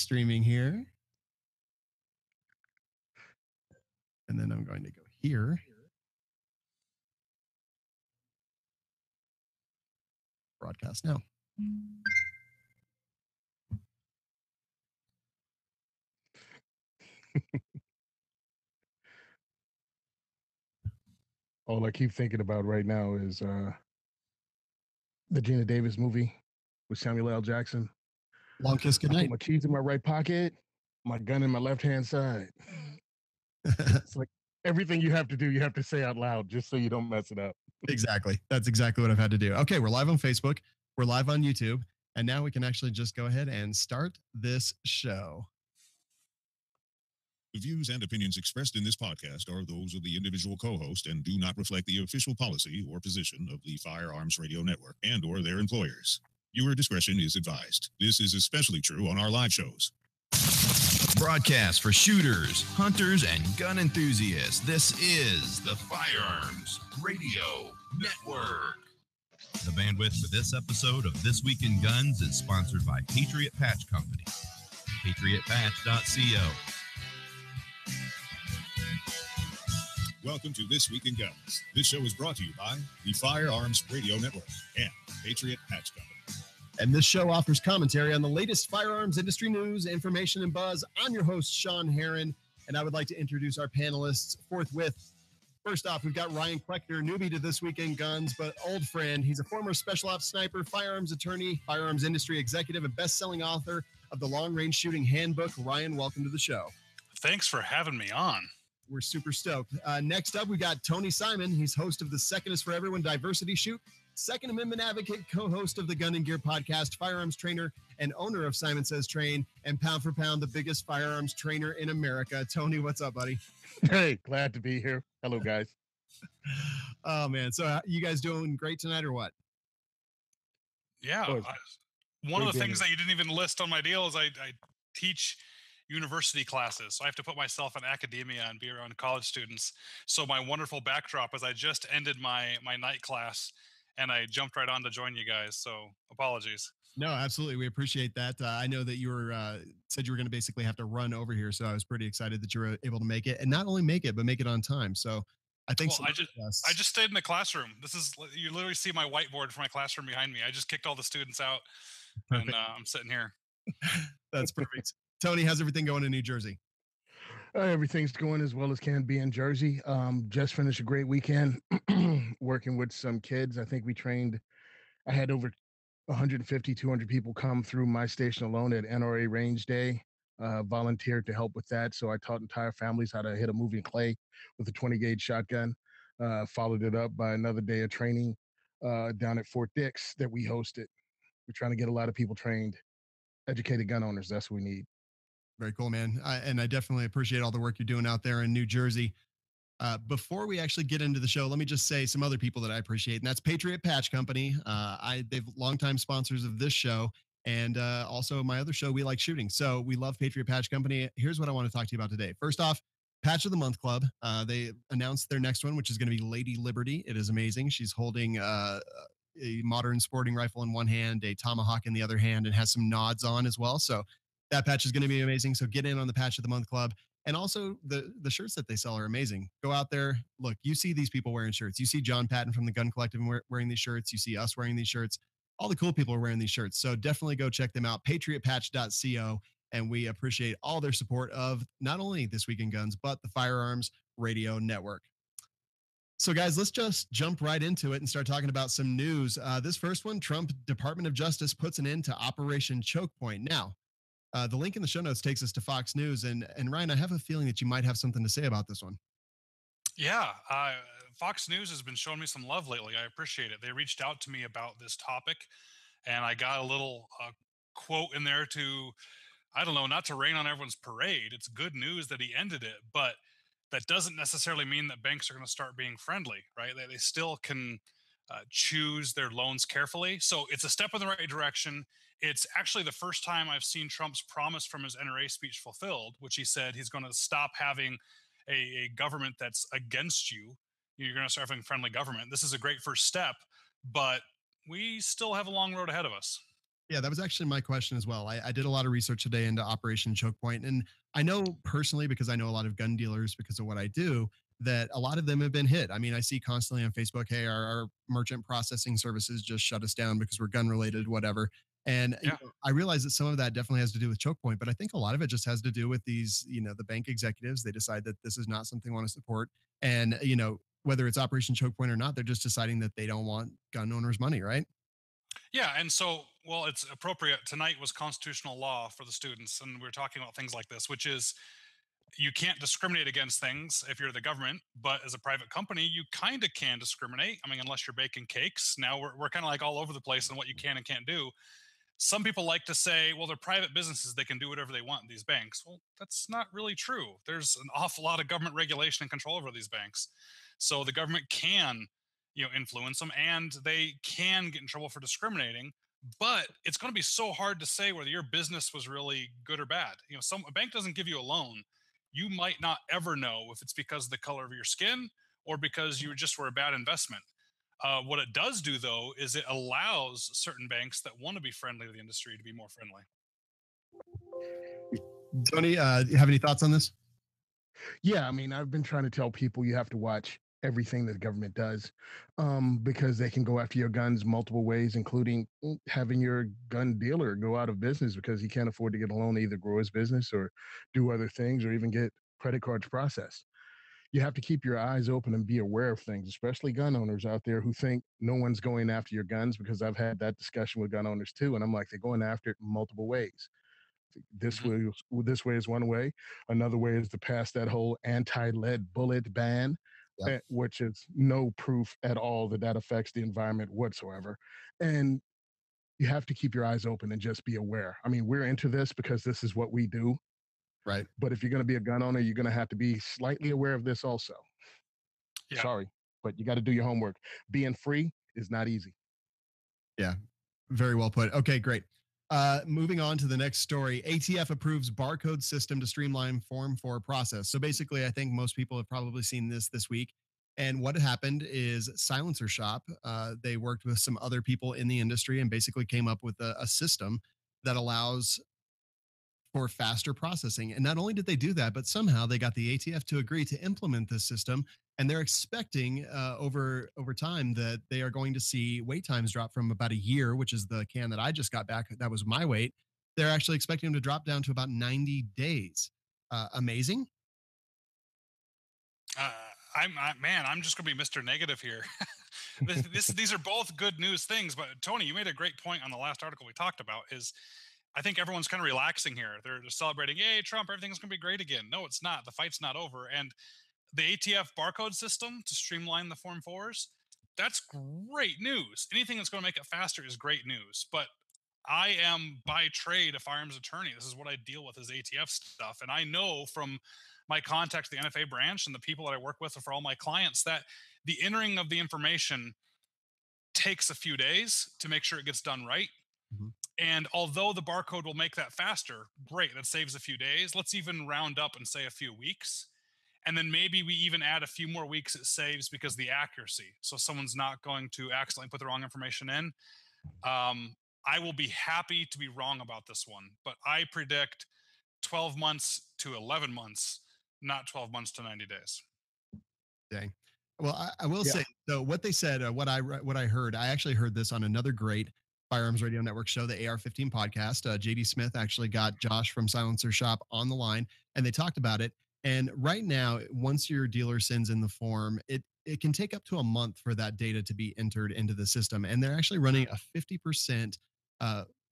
streaming here. And then I'm going to go here. Broadcast now. All I keep thinking about right now is the Gina Davis movie with Samuel L. Jackson. Long Kiss I Goodnight. put my keys in my right pocket, my gun in my left-hand side. It's like everything you have to say out loud just so you don't mess it up. Exactly. That's exactly what I've had to do. Okay, we're live on Facebook. We're live on YouTube. And now we can actually just go ahead and start this show. The views and opinions expressed in this podcast are those of the individual co-host and do not reflect the official policy or position of the Firearms Radio Network and or their employers. Viewer discretion is advised. This is especially true on our live shows. Broadcast for shooters, hunters, and gun enthusiasts. This is the Firearms Radio Network. The bandwidth for this episode of This Week in Guns is sponsored by Patriot Patch Company. PatriotPatch.co. Welcome to This Week in Guns. This show is brought to you by the Firearms Radio Network and Patriot Patch Company. And this show offers commentary on the latest firearms industry news, information, and buzz. I'm your host, Sean Herron, and I would like to introduce our panelists forthwith. First off, we've got Ryan Kleckner, newbie to This Week in Guns, but old friend. He's a former special ops sniper, firearms attorney, firearms industry executive, and best-selling author of the Long Range Shooting Handbook. Ryan, welcome to the show. Thanks for having me on. We're super stoked. Next up, we got Tony Simon. He's host of the Second is for Everyone Diversity Shoot, Second Amendment advocate, co-host of the Gun and Gear podcast, firearms trainer, and owner of Simon Says Train, and pound for pound, the biggest firearms trainer in America. Tony, what's up, buddy? Hey, glad to be here. Hello, guys. Oh, man. So you guys doing great tonight or what? Yeah. One of the things that you didn't even list on my deal is I teach university classes. So I have to put myself in academia and be around college students. So my wonderful backdrop is I just ended my night class and I jumped right on to join you guys. So apologies. No, absolutely. We appreciate that. I know that you were said you were going to basically have to run over here. So I was pretty excited that you were able to make it, and not only make it, but make it on time. So I think I just stayed in the classroom. You literally see my whiteboard for my classroom behind me. I just kicked all the students out. Perfect. And I'm sitting here. That's perfect. Tony, how's everything going in New Jersey? Everything's going as well as can be in Jersey. Just finished a great weekend working with some kids. I think I had over 150, 200 people come through my station alone at NRA Range Day, volunteered to help with that. So I taught entire families how to hit a moving clay with a 20 gauge shotgun, followed it up by another day of training down at Fort Dix that we hosted. We're trying to get a lot of people trained, educated gun owners. That's what we need. Very cool, man. And I definitely appreciate all the work you're doing out there in New Jersey. Before we actually get into the show, let me just say some other people that I appreciate, and that's Patriot Patch Company. They've longtime sponsors of this show and also my other show, We Like Shooting. So we love Patriot Patch Company. Here's what I want to talk to you about today. First off, Patch of the Month Club. They announced their next one, which is going to be Lady Liberty. It is amazing. She's holding a modern sporting rifle in one hand, a tomahawk in the other hand, and has some nods on as well. So that patch is going to be amazing. So get in on the Patch of the Month Club. And also the shirts that they sell are amazing. Go out there. Look, you see these people wearing shirts. You see John Patton from the Gun Collective wearing these shirts. You see us wearing these shirts. All the cool people are wearing these shirts. So definitely go check them out, patriotpatch.co. And we appreciate all their support of not only This Week in Guns, but the Firearms Radio Network. So guys, let's just jump right into it and start talking about some news. This first one, Trump Department of Justice puts an end to Operation Choke Point. Now, the link in the show notes takes us to Fox News. And Ryan, I have a feeling that you might have something to say about this one. Yeah, Fox News has been showing me some love lately. I appreciate it. They reached out to me about this topic, and I got a little quote in there to, I don't know, not to rain on everyone's parade. It's good news that he ended it, but that doesn't necessarily mean that banks are going to start being friendly, right? They still can choose their loans carefully. So it's a step in the right direction. It's actually the first time I've seen Trump's promise from his NRA speech fulfilled, which he said he's going to stop having a government that's against you. You're going to start having friendly government. This is a great first step, but we still have a long road ahead of us. Yeah, that was actually my question as well. I did a lot of research today into Operation Choke Point, and I know personally because I know a lot of gun dealers because of what I do that a lot of them have been hit. I mean, I see constantly on Facebook, hey, our merchant processing services just shut us down because we're gun related, whatever. And Yeah. I realize that some of that definitely has to do with choke point, but I think a lot of it just has to do with these, the bank executives. They decide that this is not something they want to support, and whether it's Operation Choke Point or not, they're just deciding that they don't want gun owners' money, right? Yeah, and so, well, it's appropriate. Tonight was constitutional law for the students, and we are talking about things like this, which is you can't discriminate against things if you're the government, but as a private company, you kind of can discriminate. I mean, unless you're baking cakes. Now we're kind of like all over the place on what you can and can't do. Some people like to say, well, they're private businesses, they can do whatever they want in these banks. Well, that's not really true. There's an awful lot of government regulation and control over these banks. So the government can, influence them, and they can get in trouble for discriminating. But it's going to be so hard to say whether your business was really good or bad. A bank doesn't give you a loan. You might not ever know if it's because of the color of your skin or because you just were a bad investment. What it does do, though, is it allows certain banks that want to be friendly to the industry to be more friendly. Tony, you have any thoughts on this? Yeah, I mean, I've been trying to tell people you have to watch everything that the government does, because they can go after your guns multiple ways, including having your gun dealer go out of business because he can't afford to get a loan to either grow his business or do other things or even get credit cards processed. You have to keep your eyes open and be aware of things, especially gun owners out there who think no one's going after your guns, because I've had that discussion with gun owners too. And I'm like, they're going after it in multiple ways. This Hmm. way, this way is one way. Another way is to pass that whole anti-lead bullet ban, Yep. which is no proof at all that that affects the environment whatsoever. And you have to keep your eyes open and just be aware. I mean, we're into this because this is what we do. Right. But if you're going to be a gun owner, you're going to have to be slightly aware of this also. Yeah. Sorry, but you got to do your homework. Being free is not easy. Yeah. Very well put. Okay, great. Moving on to the next story. ATF approves barcode system to streamline Form 4 process. So basically, I think most people have probably seen this week. And what happened is Silencer Shop, they worked with some other people in the industry and basically came up with a system that allows for faster processing. And not only did they do that, but somehow they got the ATF to agree to implement this system. And they're expecting over time that they are going to see wait times drop from about a year, which is the can that I just got back. That was my wait. They're actually expecting them to drop down to about 90 days. Amazing. Man, I'm just going to be Mr. Negative here. These are both good news things, but Tony, you made a great point on the last article we talked about. Is I think everyone's kind of relaxing here. They're celebrating, yay, Trump, everything's going to be great again. No, it's not. The fight's not over. And the ATF barcode system to streamline the Form 4s, that's great news. Anything that's going to make it faster is great news. But I am by trade a firearms attorney. This is what I deal with is ATF stuff. And I know from my contact to the NFA branch and the people that I work with for all my clients that the entering of the information takes a few days to make sure it gets done right. Mm-hmm. And although the barcode will make that faster, great, that saves a few days. Let's even round up and say a few weeks. And then maybe we even add a few more weeks it saves because of the accuracy. So someone's not going to accidentally put the wrong information in. I will be happy to be wrong about this one, but I predict 12 months to 11 months, not 12 months to 90 days. Dang. Well, I will Yeah. say, so what they said, what I heard, I actually heard this on another great Firearms Radio Network show, the AR-15 podcast. JD Smith actually got Josh from Silencer Shop on the line, and they talked about it. And right now, once your dealer sends in the form, it can take up to a month for that data to be entered into the system. And they're actually running a 50%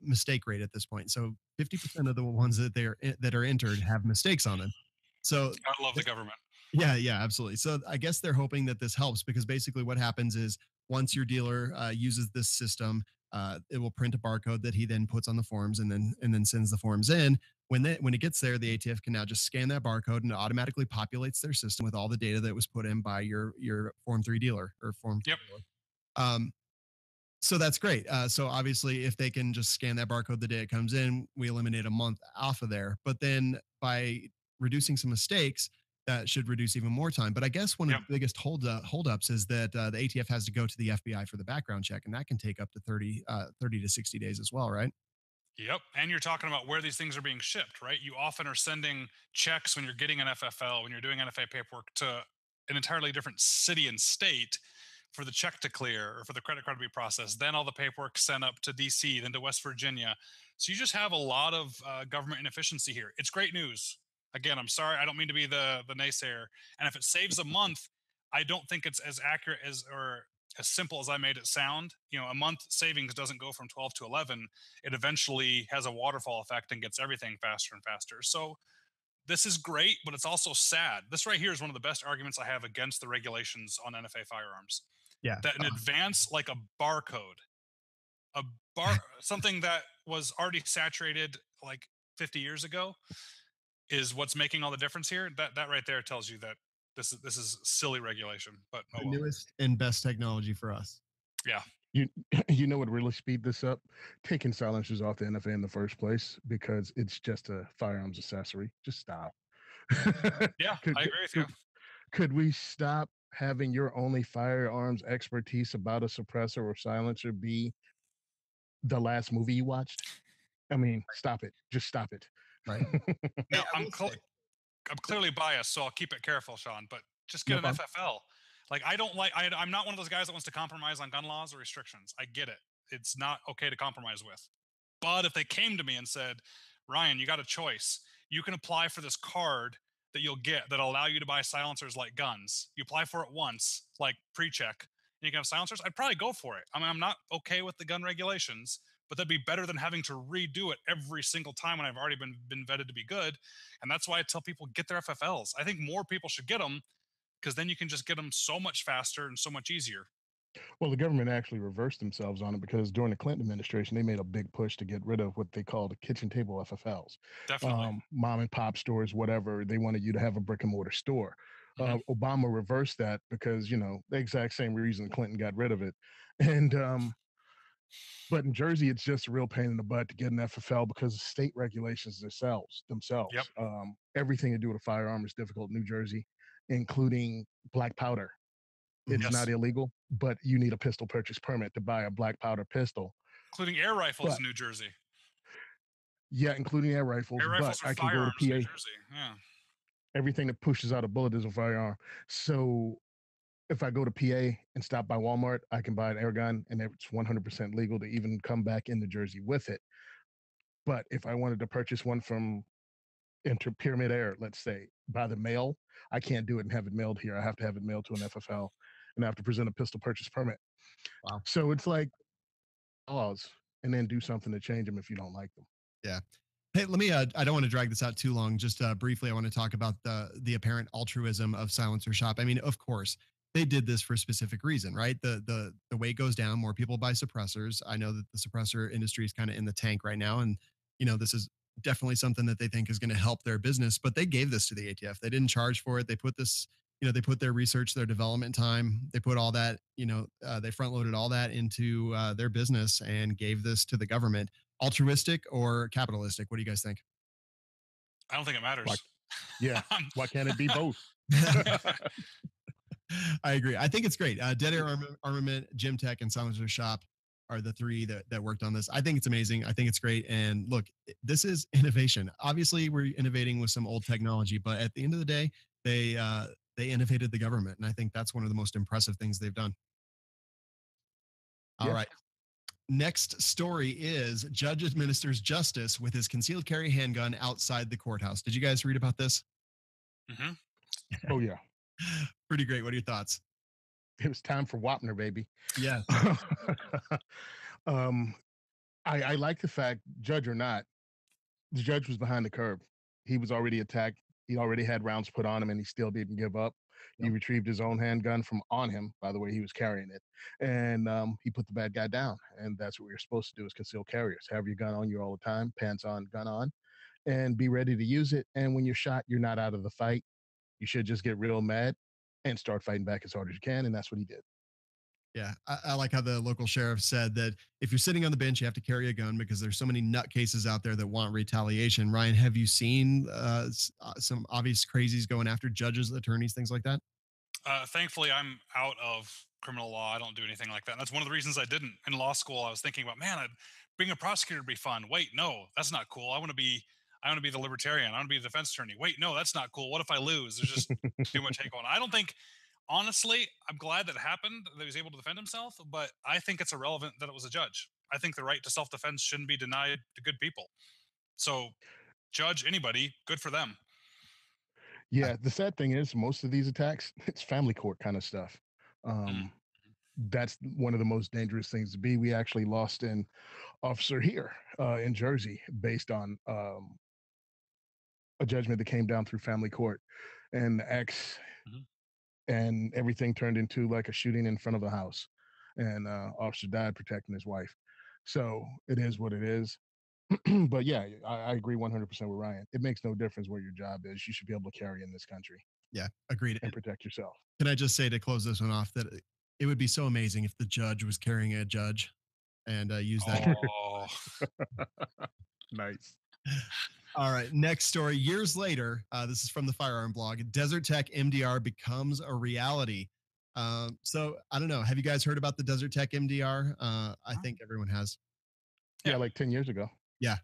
mistake rate at this point. So 50% of the ones that are entered have mistakes on them. So I love the government. yeah, absolutely. So I guess they're hoping that this helps because basically what happens is once your dealer uses this system, it will print a barcode that he then puts on the forms and then sends the forms in. When it gets there, the ATF can now just scan that barcode and it automatically populates their system with all the data that was put in by your Form 3 dealer or Form 4 Yep. dealer. So that's great. So obviously, if they can just scan that barcode the day it comes in, we eliminate a month off of there. But then by reducing some mistakes, that should reduce even more time. But I guess one of Yep. the biggest holdups is that the ATF has to go to the FBI for the background check, and that can take up to 30 to 60 days as well, right? Yep. And you're talking about where these things are being shipped, right? You often are sending checks when you're getting an FFL, when you're doing NFA paperwork to an entirely different city and state for the check to clear or for the credit card to be processed. Then all the paperwork sent up to DC, then to West Virginia. So you just have a lot of government inefficiency here. It's great news. Again, I'm sorry, I don't mean to be the naysayer. And if it saves a month, I don't think it's as accurate as or as simple as I made it sound. A month savings doesn't go from 12 to 11. It eventually has a waterfall effect and gets everything faster and faster. So this is great, but it's also sad. This right here is one of the best arguments I have against the regulations on NFA firearms. Yeah. That in advance, like a barcode, a something that was already saturated like 50 years ago, is what's making all the difference here. That right there tells you that this is silly regulation. But The newest and best technology for us. Yeah. You know what really speed this up? Taking silencers off the NFA in the first place, because it's just a firearms accessory. Just stop. Yeah, I agree with you. Could we stop having your only firearms expertise about a suppressor or silencer be the last movie you watched? I mean, stop it. Just stop it. Right. Now, I'm clearly biased, so I'll keep it careful, Sean, but just get No an problem. FFL. Like, I'm not one of those guys that wants to compromise on gun laws or restrictions. I get it. It's not okay to compromise with. But if they came to me and said, Ryan, you got a choice. You can apply for this card that you'll get that'll allow you to buy silencers like guns. You apply for it once, like pre-check, and you can have silencers. I'd probably go for it. I mean, I'm not okay with the gun regulations, but that'd be better than having to redo it every single time when I've already been vetted to be good. And that's why I tell people get their FFLs. I think more people should get them because then you can just get them so much faster and so much easier. Well, the government actually reversed themselves on it, because during the Clinton administration, they made a big push to get rid of what they called the kitchen table FFLs. Definitely. Mom and pop stores, whatever, they wanted you to have a brick and mortar store. Obama reversed that because, the exact same reason Clinton got rid of it. And, but in Jersey, it's just a real pain in the butt to get an FFL because of state regulations themselves. Yep. Everything to do with a firearm is difficult in New Jersey, including black powder. It's Yes. not illegal, but you need a pistol purchase permit to buy a black powder pistol. Including air rifles But- in New Jersey. Yeah, including air rifles. Air rifles but are I can go to firearms in New PA. Jersey. Yeah. Everything that pushes out a bullet is a firearm. So if I go to PA and stop by Walmart, I can buy an air gun, and it's 100% legal to even come back into Jersey with it. But if I wanted to purchase one from Pyramid Air, let's say, by the mail, I can't do it and have it mailed here. I have to have it mailed to an FFL, and I have to present a pistol purchase permit. Wow. So it's like laws, and then do something to change them if you don't like them. Yeah. Hey, let me. I don't want to drag this out too long. Just briefly, I want to talk about the apparent altruism of Silencer Shop. I mean, of course, they did this for a specific reason, right? The weight goes down, more people buy suppressors. I know that the suppressor industry is kind of in the tank right now, and this is definitely something that they think is going to help their business. But they gave this to the ATF. They didn't charge for it. They put this. They put their research, their development time, they put all that, they front loaded all that into their business and gave this to the government. Altruistic or capitalistic? What do you guys think? I don't think it matters. Yeah. Why can't it be both? I agree. I think it's great. Dead Air Armament, Gym Tech, and Silencer Shop are the three that worked on this. I think it's amazing. I think it's great. And look, this is innovation. Obviously, we're innovating with some old technology, but at the end of the day, they innovated the government, and I think that's one of the most impressive things they've done. All right. Next story is judge administers justice with his concealed carry handgun outside the courthouse. Did you guys read about this? Mm-hmm. Oh, yeah. Pretty great. What are your thoughts? It was time for Wapner, baby. Yeah. I like the fact, judge or not, the judge was behind the curve. He was already attacked. He already had rounds put on him, and he still didn't give up. He retrieved his own handgun from on him. By the way, he was carrying it, and he put the bad guy down. And that's what we're supposed to do as concealed carriers: have your gun on you all the time, pants on, gun on, and be ready to use it. And when you're shot, you're not out of the fight. You should just get real mad and start fighting back as hard as you can. And that's what he did. Yeah, I like how the local sheriff said that if you're sitting on the bench, you have to carry a gun because there's so many nutcases out there that want retaliation. Ryan, have you seen some obvious crazies going after judges, attorneys, things like that? Thankfully, I'm out of criminal law. I don't do anything like that. And that's one of the reasons I didn't. In law school, I was thinking about, man, being a prosecutor would be fun. Wait, no, that's not cool. I want to be the libertarian. I want to be the defense attorney. Wait, no, that's not cool. What if I lose? There's just too much hate going on. I don't think, honestly, I'm glad that it happened, that he was able to defend himself, but I think it's irrelevant that it was a judge. I think the right to self-defense shouldn't be denied to good people. So, judge anybody, good for them. Yeah, the sad thing is most of these attacks, it's family court kind of stuff. Um, that's one of the most dangerous things to be. We actually lost an officer here in Jersey based on a judgment that came down through family court, and the ex Mhm. and everything turned into like a shooting in front of a house, and officer died protecting his wife. So it is what it is. But yeah, I agree 100% with Ryan. It makes no difference where your job is. You should be able to carry in this country Yeah, agreed. and protect yourself. Can I just say to close this one off that it would be so amazing if the judge was carrying a judge and use that. Oh, Nice. All right, next story. Years later, this is from the Firearm blog. Desert Tech MDR becomes a reality. So I don't know. Have you guys heard about the Desert Tech MDR? I think everyone has. Yeah, Yeah. like 10 years ago. Yeah.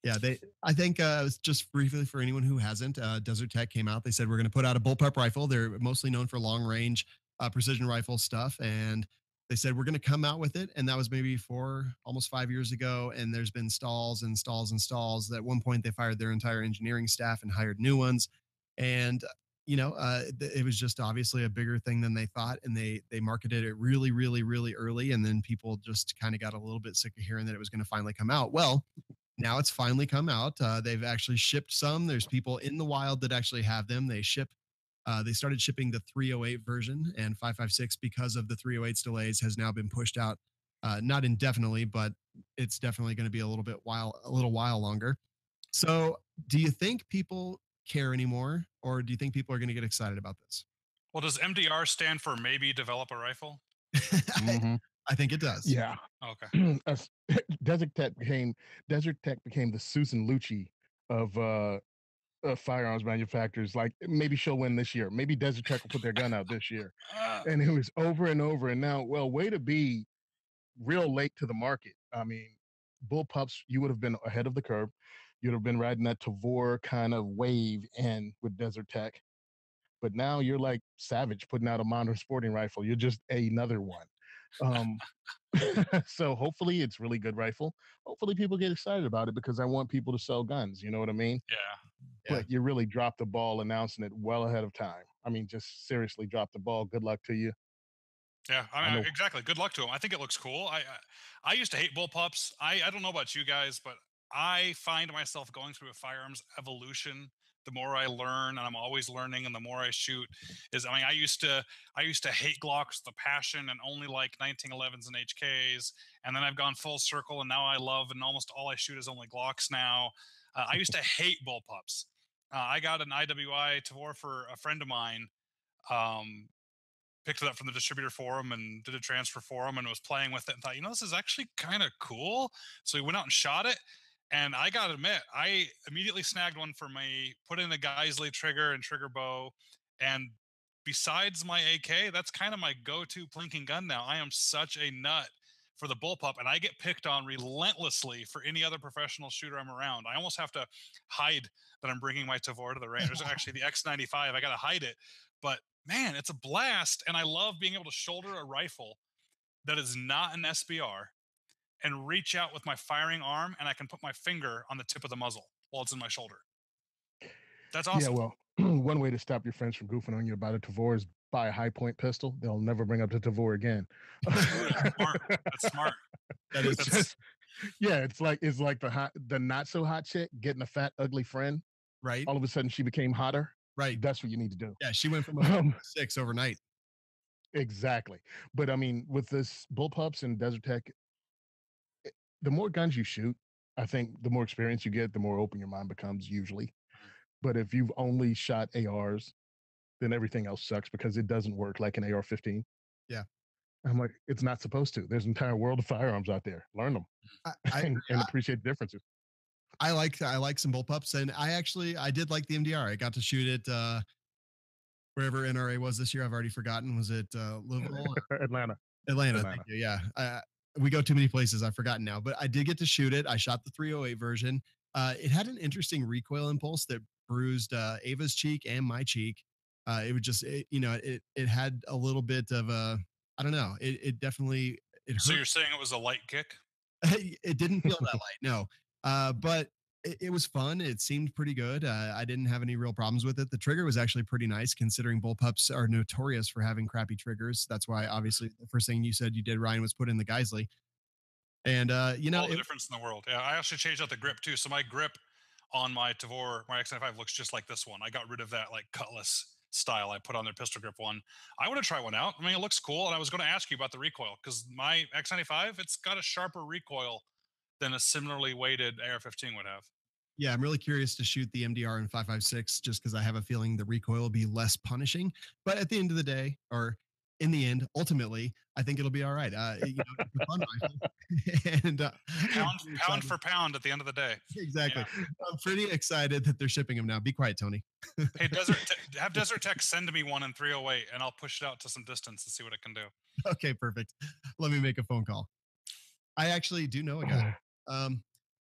Yeah, I think just briefly for anyone who hasn't, Desert Tech came out. They said we're going to put out a bullpup rifle. They're mostly known for long range precision rifle stuff, and they said we're going to come out with it. And that was maybe almost 5 years ago. And there's been stalls and stalls and stalls. At one point, they fired their entire engineering staff and hired new ones. And it was just obviously a bigger thing than they thought, and they marketed it really, really, really early. And then people just kind of got a little bit sick of hearing that it was going to finally come out. Well, now it's finally come out. They've actually shipped some. There's people in the wild that actually have them. They started shipping the 308 version, and 556, because of the 308's delays, has now been pushed out, not indefinitely, but it's definitely going to be a little while longer. So, do you think people care anymore, or do you think people are going to get excited about this? well, does MDR stand for maybe develop a rifle? I think it does. Yeah. Okay. Desert Tech became the Susan Lucci of firearms manufacturers. Like maybe she'll win this year. Maybe Desert Tech will put their gun out this year. And it was over and over. And now, well, way to be real late to the market. I mean, bullpups, you would have been ahead of the curve. You'd have been riding that Tavor kind of wave and with Desert Tech. But now you're like Savage putting out a modern sporting rifle. You're just another one. Um, so hopefully it's really good rifle. Hopefully people get excited about it because I want people to sell guns. You know what I mean? Yeah. But you really dropped the ball announcing it well ahead of time. I mean, just seriously drop the ball. Good luck to you. Yeah, I I mean, know. exactly. Good luck to him. I think it looks cool. I used to hate bullpups. I don't know about you guys, but I find myself going through a firearms evolution. The more I learn, and I'm always learning, and the more I shoot, I used to hate Glocks with a passion and only like 1911s and HKs, and then I've gone full circle, and now I love, and almost all I shoot is only Glocks now. I used to hate bullpups. I got an IWI Tavor for a friend of mine. Um, Picked it up from the distributor forum and did a transfer for him and was playing with it and thought, this is actually kind of cool. So we went out and shot it. And I got to admit, I immediately snagged one for me, put in a Geisley trigger and trigger bow. And besides my AK, that's kind of my go-to plinking gun now. I am such a nut for the bullpup, and I get picked on relentlessly for any other professional shooter I'm around. I almost have to hide that I'm bringing my Tavor to the range. There's actually the X95. I got to hide it. But man, it's a blast. And I love being able to shoulder a rifle that is not an SBR and reach out with my firing arm, and I can put my finger on the tip of the muzzle while it's in my shoulder. That's awesome. Yeah, well, one way to stop your friends from goofing on you about a Tavor is buy a high point pistol. They'll never bring up the Tavor again. That's smart. That's smart. That is Just, yeah, it's like the not so hot chick getting a fat ugly friend. right. All of a sudden she became hotter. Right. That's what you need to do. Yeah, she went from a 6 overnight. Exactly. But I mean, with this bullpups and Desert Tech, the more guns you shoot, I think the more experience you get, the more open your mind becomes usually. But if you've only shot ARs, then everything else sucks because it doesn't work like an AR-15. Yeah. I'm like, it's not supposed to. There's an entire world of firearms out there. Learn them I and appreciate the differences. I like some bullpups, and I did like the MDR. I got to shoot it wherever NRA was this year. I've already forgotten. Was it Louisville? Atlanta. Atlanta. Thank you. Yeah. We go too many places. I've forgotten now, but I did get to shoot it. I shot the 308 version. It had an interesting recoil impulse that bruised Ava's cheek and my cheek. It would just, it had a little bit of a, I don't know. It definitely, it So hurt. you're saying it was a light kick? It didn't feel that light, no. But it was fun. It seemed pretty good. I didn't have any real problems with it. The trigger was actually pretty nice, considering bullpups are notorious for having crappy triggers. That's why, obviously, the first thing you said you did, Ryan, was put in the Geisley. And all the difference in the world. Yeah, I actually changed out the grip too. So my grip on my Tavor, my X95 looks just like this one. I got rid of that like cutlass style I put on their pistol grip one. I want to try one out. I mean, it looks cool. And I was going to ask you about the recoil because my X95, it's got a sharper recoil than a similarly weighted AR-15 would have. Yeah, I'm really curious to shoot the MDR in 5.56 just because I have a feeling the recoil will be less punishing. But at the end of the day, or in the end, ultimately, I think it'll be all right. It's a fun rifle. And pound for pound at the end of the day. Exactly. Yeah. I'm pretty excited that they're shipping them now. Be quiet, Tony. Hey, have Desert Tech send me one in 308 and I'll push it out to some distance and see what it can do. Okay, perfect. Let me make a phone call. I actually do know a guy.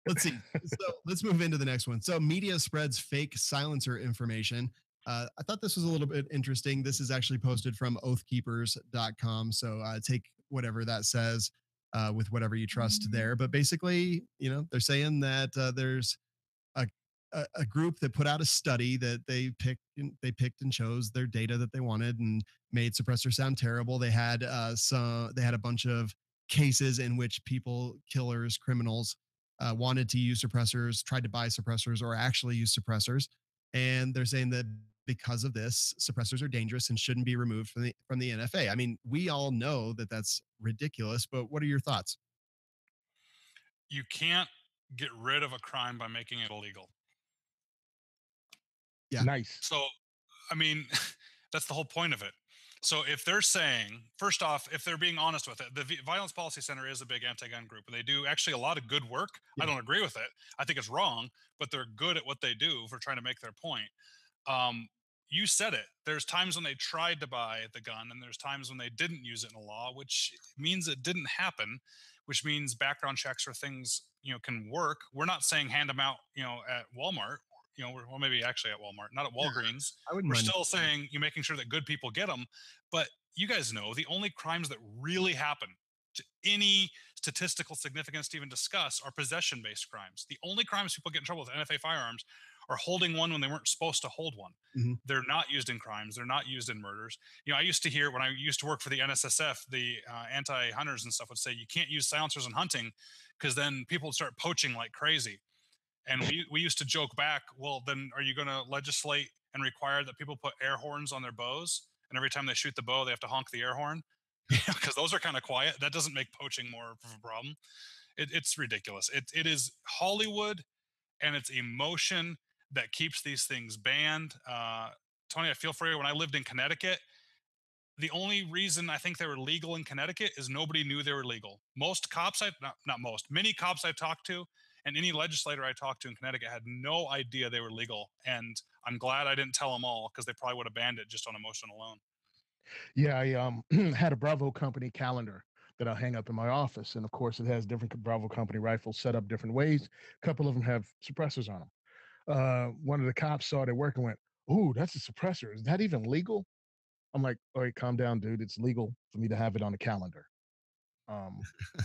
Let's see. So let's move into the next one. So media spreads fake silencer information. I thought this was a little bit interesting. This is actually posted from oathkeepers.com. So take whatever that says with whatever you trust there. But basically, they're saying that there's a group that put out a study that they picked and chose their data that they wanted and made suppressor sound terrible. They had a bunch of cases in which killers, criminals wanted to use suppressors, tried to buy suppressors, or actually use suppressors. And they're saying that because of this, suppressors are dangerous and shouldn't be removed from the NFA. I mean, we all know that that's ridiculous, but what are your thoughts? You can't get rid of a crime by making it illegal. Yeah. Nice. So, I mean, that's the whole point of it. So if they're saying, first off, if they're being honest with it, the Violence Policy Center is a big anti-gun group, and they do actually a lot of good work. Yeah. I don't agree with it. I think it's wrong, but they're good at what they do for trying to make their point. You said it. There's times when they tried to buy the gun, and there's times when they didn't use it in a law, which means it didn't happen, which means background checks or things, can work. We're not saying hand them out, at Walmart. Well, maybe actually at Walmart, not at Walgreens. Yeah, we're still saying you're making sure that good people get them. But you guys know the only crimes that really happen to any statistical significance to even discuss are possession-based crimes. The only crimes people get in trouble with NFA firearms are holding one when they weren't supposed to hold one. Mm-hmm. They're not used in crimes. They're not used in murders. I used to hear when I used to work for the NSSF, the anti-hunters and stuff would say you can't use silencers in hunting because then people would start poaching like crazy. And we used to joke back, well, then are you going to legislate and require that people put air horns on their bows? And every time they shoot the bow, they have to honk the air horn? Because those are kind of quiet. That doesn't make poaching more of a problem. It's ridiculous. It is Hollywood and it's emotion that keeps these things banned. Tony, I feel for you. When I lived in Connecticut, the only reason I think they were legal in Connecticut is nobody knew they were legal. Many cops I've talked to and any legislator I talked to in Connecticut had no idea they were legal. And I'm glad I didn't tell them all because they probably would have banned it just on emotion alone. Yeah, I had a Bravo company calendar that I'll hang up in my office. And of course, it has different Bravo company rifles set up different ways. A couple of them have suppressors on them. One of the cops saw their work and went, "Ooh, that's a suppressor. Is that even legal?" I'm like, "All right, calm down, dude. It's legal for me to have it on the calendar.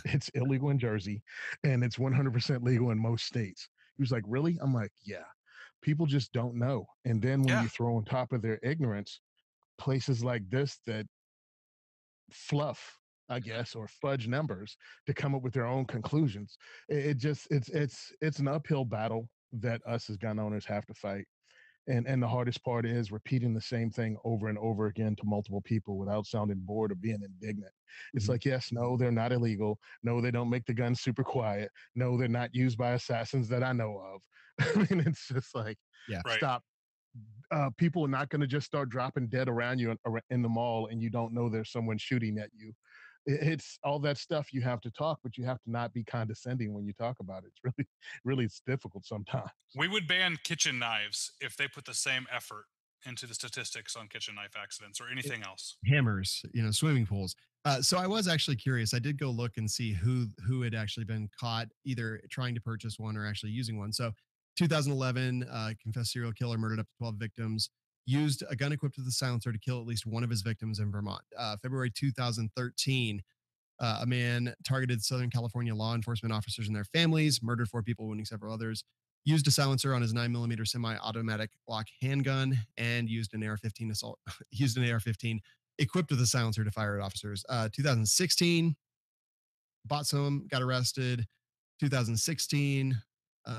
It's illegal in Jersey, and it's 100% legal in most states." He was like, "Really?" I'm like, "Yeah." People just don't know. And then when you throw on top of their ignorance, places like this that fluff, I guess, or fudge numbers to come up with their own conclusions. It's an uphill battle that us as gun owners have to fight. And the hardest part is repeating the same thing over and over again to multiple people without sounding bored or being indignant. It's like, yes, no, they're not illegal. No, they don't make the guns super quiet. No, they're not used by assassins that I know of. I mean, it's just like, stop. People are not going to just start dropping dead around you in the mall and you don't know there's someone shooting at you. It's all that stuff you have to talk, but you have to not be condescending when you talk about it. It's really, really, it's difficult sometimes. We would ban kitchen knives if they put the same effort into the statistics on kitchen knife accidents or anything else. Hammers, swimming pools. So I was actually curious. I did go look and see who had actually been caught either trying to purchase one or actually using one. So 2011, confessed serial killer murdered up to 12 victims, used a gun equipped with a silencer to kill at least one of his victims in Vermont. February 2013, a man targeted Southern California law enforcement officers and their families, murdered 4 people, wounding several others, used a silencer on his 9mm semi-automatic Glock handgun, and used an AR-15 assault. Used an AR-15 equipped with a silencer to fire at officers. 2016, bought some, got arrested. 2016,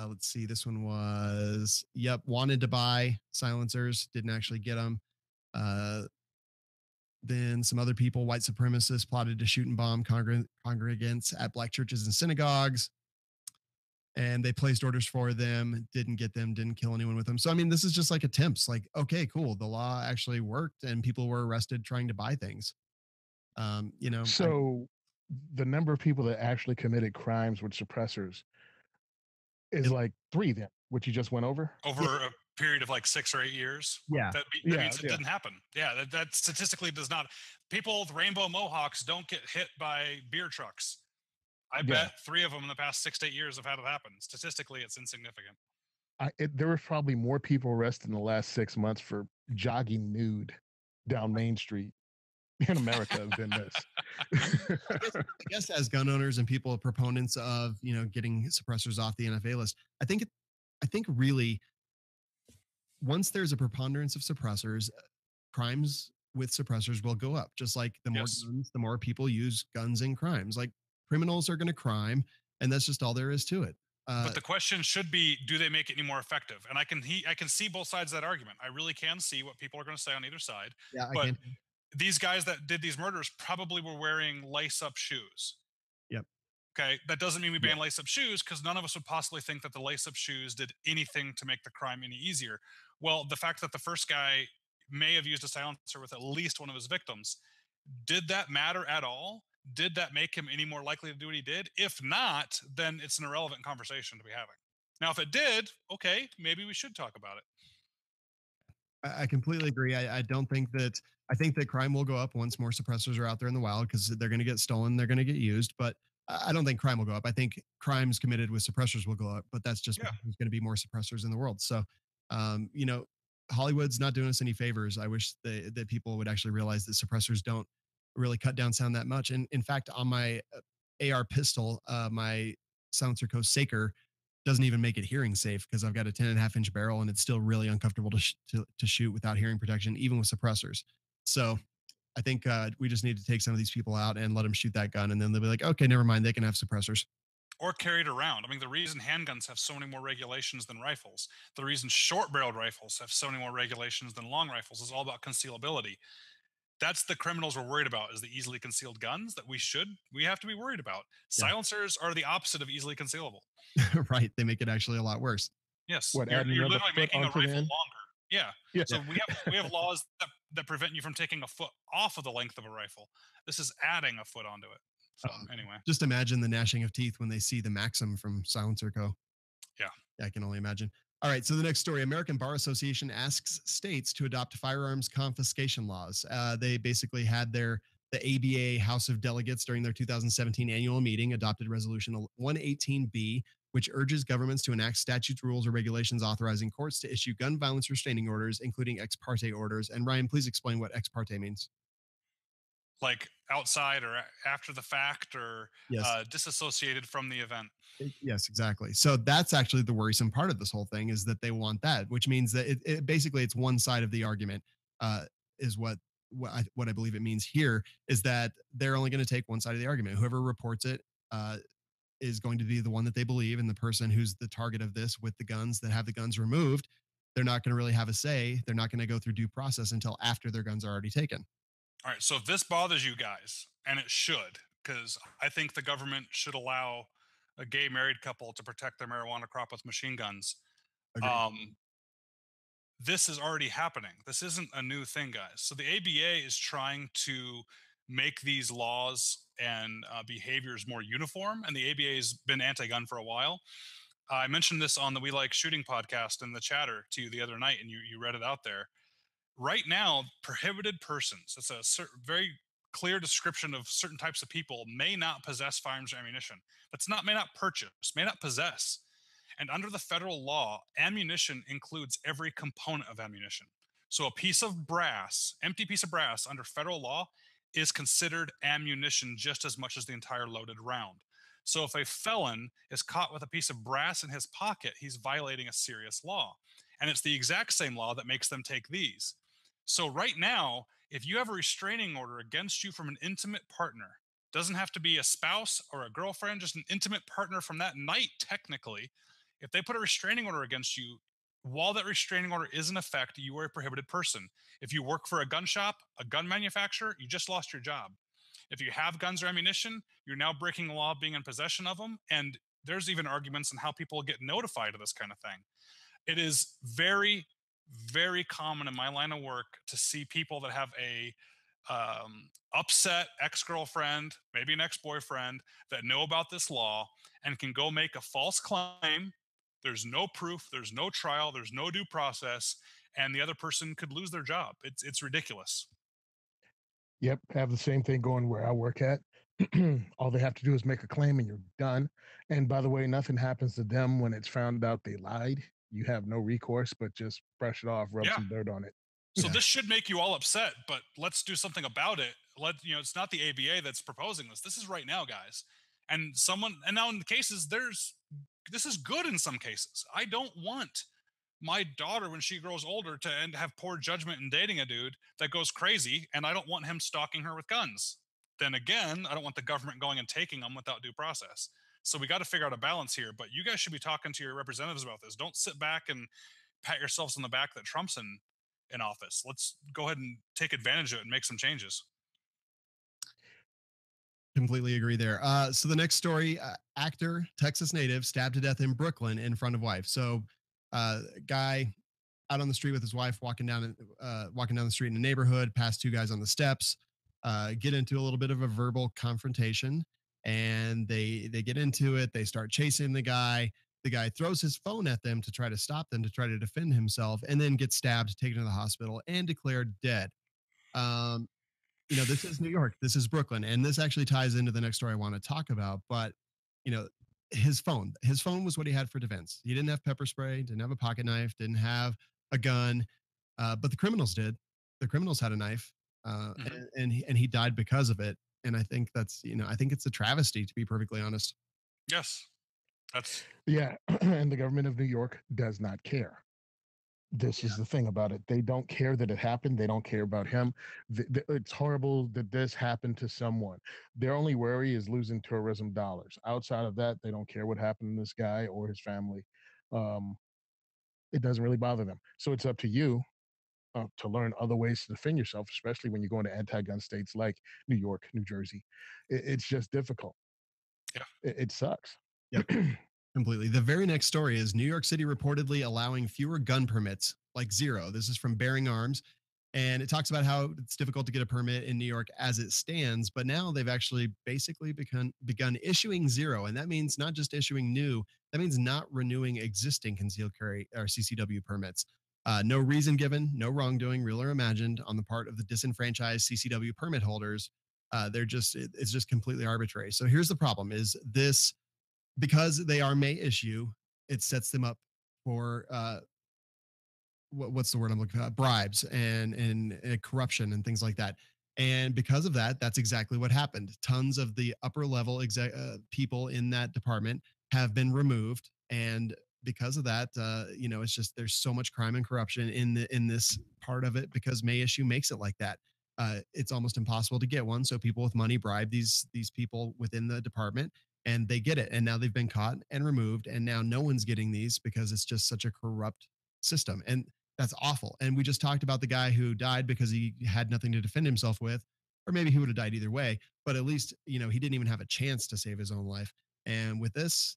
let's see, this one was, wanted to buy silencers, didn't actually get them. Then some other people, white supremacists, plotted to shoot and bomb congregants at black churches and synagogues. And they placed orders for them, didn't get them, didn't kill anyone with them. So, I mean, this is just like attempts. Like, okay, cool. The law actually worked and people were arrested trying to buy things. So the number of people that actually committed crimes with suppressors is like 3 then, which you just went over? Over a period of like 6 or 8 years. Yeah. That means it didn't happen. Yeah, that statistically does not. People with rainbow mohawks don't get hit by beer trucks. I bet 3 of them in the past 6 to 8 years have had it happen. Statistically, it's insignificant. There was probably more people arrested in the last 6 months for jogging nude down Main Street in America than this. I guess as gun owners and people proponents of getting suppressors off the NFA list, I think really once there's a preponderance of suppressors, crimes with suppressors will go up. Just like the more guns, the more people use guns in crimes. Like criminals are going to crime, and that's just all there is to it. But the question should be, do they make it any more effective? And I can see both sides of that argument. I really can see what people are going to say on either side. Yeah, but these guys that did these murders probably were wearing lace-up shoes. Yep. Okay, that doesn't mean we ban lace-up shoes, because none of us would possibly think that the lace-up shoes did anything to make the crime any easier. Well, the fact that the first guy may have used a silencer with at least one of his victims, did that matter at all? Did that make him any more likely to do what he did? If not, then it's an irrelevant conversation to be having. Now, if it did, okay, maybe we should talk about it. I completely agree. I think that crime will go up once more suppressors are out there in the wild, because they're going to get stolen, they're going to get used. But I don't think crime will go up. I think crimes committed with suppressors will go up, but that's just because there's going to be more suppressors in the world. So, Hollywood's not doing us any favors. I wish that people would actually realize that suppressors don't really cut down sound that much. And in fact, on my AR pistol, my silencer co Saker doesn't even make it hearing safe, because I've got a 10.5-inch barrel and it's still really uncomfortable to shoot without hearing protection, even with suppressors. So I think we just need to take some of these people out and let them shoot that gun, and then they'll be like, okay, never mind, they can have suppressors. Or carried around. I mean, the reason handguns have so many more regulations than rifles, the reason short-barreled rifles have so many more regulations than long rifles, is all about concealability. That's the criminals we're worried about, is the easily concealed guns that we have to be worried about. Silencers are the opposite of easily concealable. Right. They make it actually a lot worse. Yes. You're literally making a rifle longer. Yeah. So we have laws that prevent you from taking a foot off of the length of a rifle. This is adding a foot onto it. So anyway. Just imagine the gnashing of teeth when they see the Maxim from Silencer Co. Yeah. I can only imagine. All right, so the next story, American Bar Association asks states to adopt firearms confiscation laws. They basically had the ABA House of Delegates during their 2017 annual meeting adopted Resolution 118B, which urges governments to enact statutes, rules, or regulations authorizing courts to issue gun violence restraining orders, including ex parte orders. And Ryan, please explain what ex parte means. Like outside or after the fact, or disassociated from the event. Yes, exactly. So that's actually the worrisome part of this whole thing, is that they want that, which means that it basically it's one side of the argument, is what I believe it means here, is that they're only going to take one side of the argument. Whoever reports it is going to be the one that they believe, and the person who's the target of this with the guns that have the guns removed, they're not going to really have a say. They're not going to go through due process until after their guns are already taken. All right, so if this bothers you guys, and it should, because I think the government should allow a gay married couple to protect their marijuana crop with machine guns. This is already happening. This isn't a new thing, guys. So the ABA is trying to make these laws and behaviors more uniform. And the ABA has been anti-gun for a while. I mentioned this on the We Like Shooting podcast in the chatter to you the other night, and you read it out there. Right now, prohibited persons, it's a very clear description of certain types of people, may not possess firearms or ammunition. That's not may not purchase, may not possess. And under the federal law, ammunition includes every component of ammunition. So a piece of brass, empty piece of brass under federal law is considered ammunition just as much as the entire loaded round. So if a felon is caught with a piece of brass in his pocket, he's violating a serious law. And it's the exact same law that makes them take these. So right now, if you have a restraining order against you from an intimate partner, doesn't have to be a spouse or a girlfriend, just an intimate partner from that night, technically. If they put a restraining order against you, while that restraining order is in effect, you are a prohibited person. If you work for a gun shop, a gun manufacturer, you just lost your job. If you have guns or ammunition, you're now breaking the law being in possession of them. And there's even arguments on how people get notified of this kind of thing. It is very, very common in my line of work to see people that have a upset ex-girlfriend, maybe an ex-boyfriend, that know about this law and can go make a false claim. There's no proof, there's no trial, there's no due process, and the other person could lose their job. It's ridiculous. Yep, have the same thing going where I work at. All they have to do is make a claim and you're done. And by the way, nothing happens to them when it's found out they lied. You have no recourse, but just brush it off, rub some dirt on it. So this should make you all upset, but let's do something about it. It's not the ABA that's proposing this. This is right now, guys. And now in the cases, this is good in some cases. I don't want my daughter, when she grows older, to have poor judgment in dating a dude that goes crazy, and I don't want him stalking her with guns. Then again, I don't want the government going and taking them without due process. So we got to figure out a balance here, but you guys should be talking to your representatives about this. Don't sit back and pat yourselves on the back that Trump's in office. Let's go ahead and take advantage of it and make some changes. Completely agree there. So the next story, actor, Texas native, stabbed to death in Brooklyn in front of wife. So guy out on the street with his wife walking down the street in a neighborhood, past two guys on the steps, get into a little bit of a verbal confrontation, and they get into it. They start chasing the guy. The guy throws his phone at them to try to stop them, to try to defend himself, and then gets stabbed, taken to the hospital, and declared dead. This is New York, this is Brooklyn, and this actually ties into the next story I want to talk about. But, his phone was what he had for defense. He didn't have pepper spray, didn't have a pocket knife, didn't have a gun, but the criminals did. The criminals had a knife, and he died because of it. And I think I think it's a travesty, to be perfectly honest. Yes, yeah. And the government of New York does not care. This is the thing about it. They don't care that it happened. They don't care about him. It's horrible that this happened to someone. Their only worry is losing tourism dollars. Outside of that, they don't care what happened to this guy or his family. It doesn't really bother them. So it's up to you to learn other ways to defend yourself, especially when you go into anti-gun states like New York, New Jersey. It's just difficult. Yeah, it sucks. Yep. Completely. The very next story is New York City reportedly allowing fewer gun permits, like zero. This is from Bearing Arms. And it talks about how it's difficult to get a permit in New York as it stands. But now they've actually basically begun issuing zero. And that means not just issuing new, that means not renewing existing concealed carry or CCW permits. No reason given, no wrongdoing, real or imagined, on the part of the disenfranchised CCW permit holders. It's just completely arbitrary. So here's the problem: is this, because they are may issue, it sets them up for what's the word I'm looking for? Bribes and corruption and things like that. And because of that, that's exactly what happened. Tons of the upper level people in that department have been removed, and because of that, it's just there's so much crime and corruption in this part of it, because may issue makes it like that. It's almost impossible to get one, so people with money bribe these people within the department, and they get it. And now they've been caught and removed, and now no one's getting these because it's just such a corrupt system. And that's awful. And we just talked about the guy who died because he had nothing to defend himself with, or maybe he would have died either way, but at least, he didn't even have a chance to save his own life. And with this,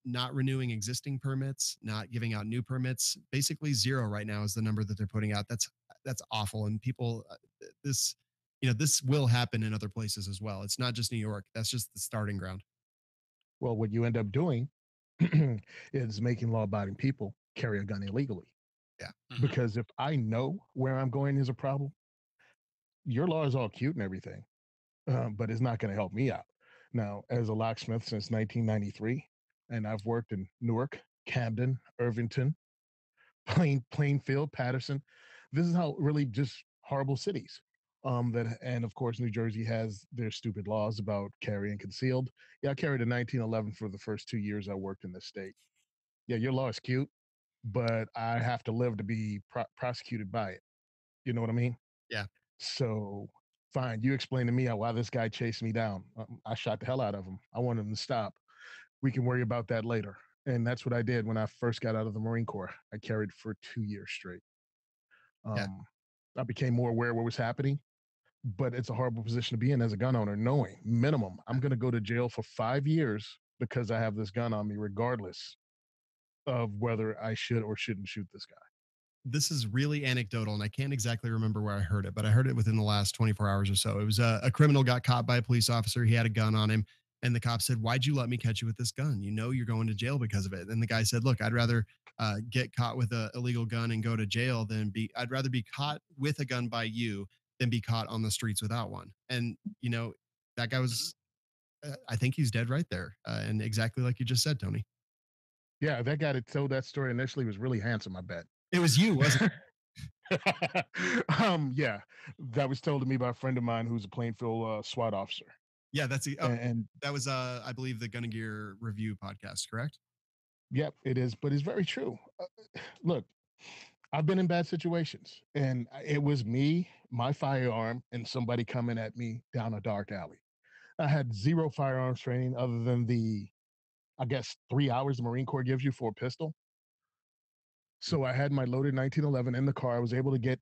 not renewing existing permits, not giving out new permits, basically zero right now is the number that they're putting out. That's awful. And people, this this will happen in other places as well. It's not just New York. That's just the starting ground. Well, what you end up doing is making law-abiding people carry a gun illegally. Yeah. Because if I know where I'm going is a problem, your law is all cute and everything, but it's not going to help me out. Now, as a locksmith since 1993, and I've worked in Newark, Camden, Irvington, Plainfield, Patterson. This is how really just horrible cities. And of course, New Jersey has their stupid laws about carrying concealed. Yeah, I carried a 1911 for the first 2 years I worked in this state. Yeah, your law is cute, but I have to live to be prosecuted by it. You know what I mean? Yeah. So, fine. You explain to me why this guy chased me down. I shot the hell out of him. I wanted him to stop. We can worry about that later. And that's what I did when I first got out of the Marine Corps. I carried for 2 years straight. Yeah. I became more aware of what was happening, but it's a horrible position to be in as a gun owner, knowing minimum I'm going to go to jail for 5 years because I have this gun on me, regardless of whether I should or shouldn't shoot this guy. This is really anecdotal, and I can't exactly remember where I heard it, but I heard it within the last 24 hours or so. It was a criminal got caught by a police officer. He had a gun on him, and the cop said, "Why'd you let me catch you with this gun? You know you're going to jail because of it." And the guy said, "Look, I'd rather get caught with an illegal gun and go to jail I'd rather be caught with a gun by you than be caught on the streets without one." And, that guy was, I think he's dead right there. And exactly like you just said, Tony. Yeah, that guy that told that story initially was really handsome, I bet. It was you, wasn't it? Yeah, that was told to me by a friend of mine who's a Plainfield SWAT officer. Yeah, that's and that was I believe the Gun and Gear review podcast, correct? Yep, it is, but it's very true. Look, I've been in bad situations, and it was me, my firearm, and somebody coming at me down a dark alley. I had zero firearms training other than I guess, 3 hours the Marine Corps gives you for a pistol. So I had my loaded 1911 in the car. I was able to get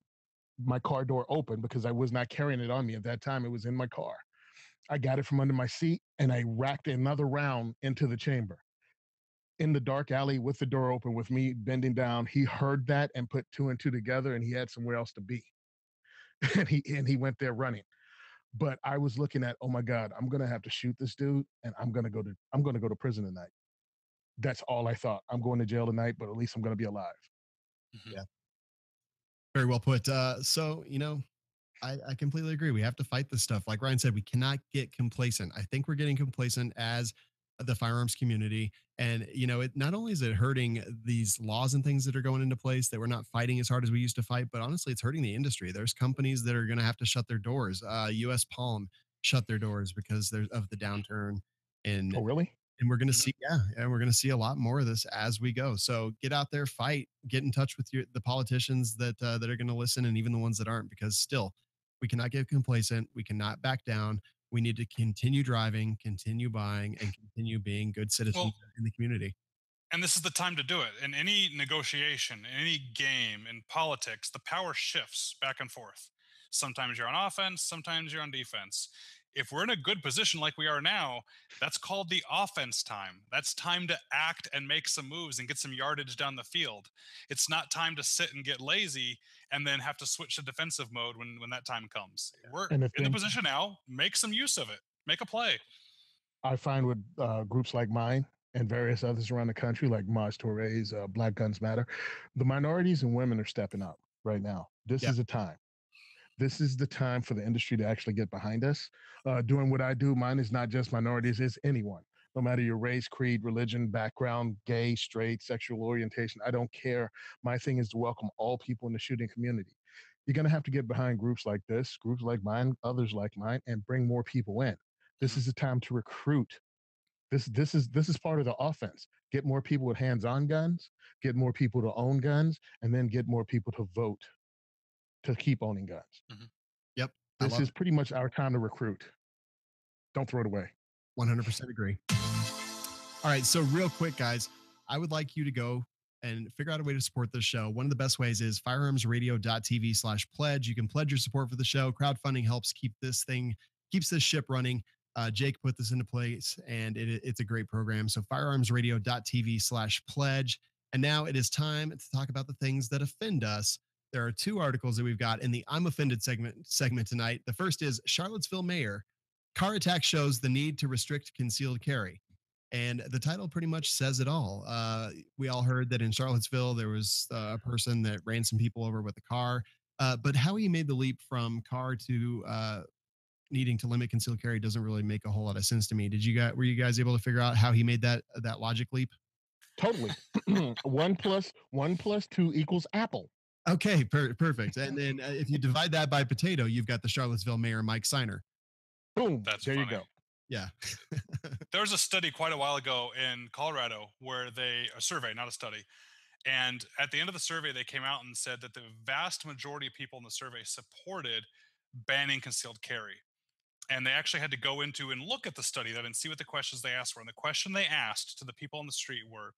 my car door open because I was not carrying it on me at that time. It was in my car. I got it from under my seat, and I racked another round into the chamber. In the dark alley with the door open with me bending down, he heard that and put two and two together, and he had somewhere else to be. and he went there running. But I was looking at, oh my God, I'm gonna have to shoot this dude, and I'm gonna go to prison tonight. That's all I thought. I'm going to jail tonight, but at least I'm gonna be alive. Yeah. Very well put. So, I completely agree. We have to fight this stuff. Like Ryan said, we cannot get complacent. I think we're getting complacent as the firearms community. And, it not only is it hurting these laws and things that are going into place that we're not fighting as hard as we used to fight, but honestly, it's hurting the industry. There's companies that are going to have to shut their doors. US Palm shut their doors because of the downturn. And oh, really? And we're going to see, and we're going to see a lot more of this as we go. So get out there, fight, get in touch with the politicians that are going to listen, and even the ones that aren't, because still, we cannot get complacent. We cannot back down. We need to continue driving, continue buying, and continue being good citizens in the community. And this is the time to do it. In any negotiation, in any game, in politics, the power shifts back and forth. Sometimes you're on offense, sometimes you're on defense. If we're in a good position like we are now, that's called the offense time. That's time to act and make some moves and get some yardage down the field. It's not time to sit and get lazy and then have to switch to defensive mode when that time comes. We're in the position now. Make some use of it. Make a play. I find with groups like mine and various others around the country, like Maj Touré's Black Guns Matter, the minorities and women are stepping up right now. This is a time. This is the time for the industry to actually get behind us. Doing what I do, mine is not just minorities, it's anyone. No matter your race, creed, religion, background, gay, straight, sexual orientation, I don't care. My thing is to welcome all people in the shooting community. You're going to have to get behind groups like this, groups like mine, others like mine, and bring more people in. This is the time to recruit. This is part of the offense. Get more people with hands-on guns, get more people to own guns, and then get more people to vote to keep owning guns. Yep. This is pretty much our time to recruit. Don't throw it away. 100% agree. All right. So real quick, guys, I would like you to go and figure out a way to support this show. One of the best ways is firearmsradio.tv/pledge. You can pledge your support for the show. Crowdfunding helps keeps this ship running. Jake put this into place, and it's a great program. So firearmsradio.tv/pledge. And now it is time to talk about the things that offend us there are two articles that we've got in the I'm Offended segment tonight. The first is Charlottesville Mayor, car attack shows the need to restrict concealed carry. And the title pretty much says it all. We all heard that in Charlottesville, there was a person that ran some people over with a car. But how he made the leap from car to needing to limit concealed carry doesn't really make a whole lot of sense to me. Were you guys able to figure out how he made that logic leap? Totally. 1+1+2 equals apple. Okay, perfect. And then if you divide that by potato, you've got the Charlottesville Mayor, Mike Siner. Boom. That's there funny. You go. Yeah. There was a study quite a while ago in Colorado where a survey, not a study. And at the end of the survey, they came out and said that the vast majority of people in the survey supported banning concealed carry. And they actually had to go into and look at the study and see what the questions they asked were. And the question they asked to the people on the street were,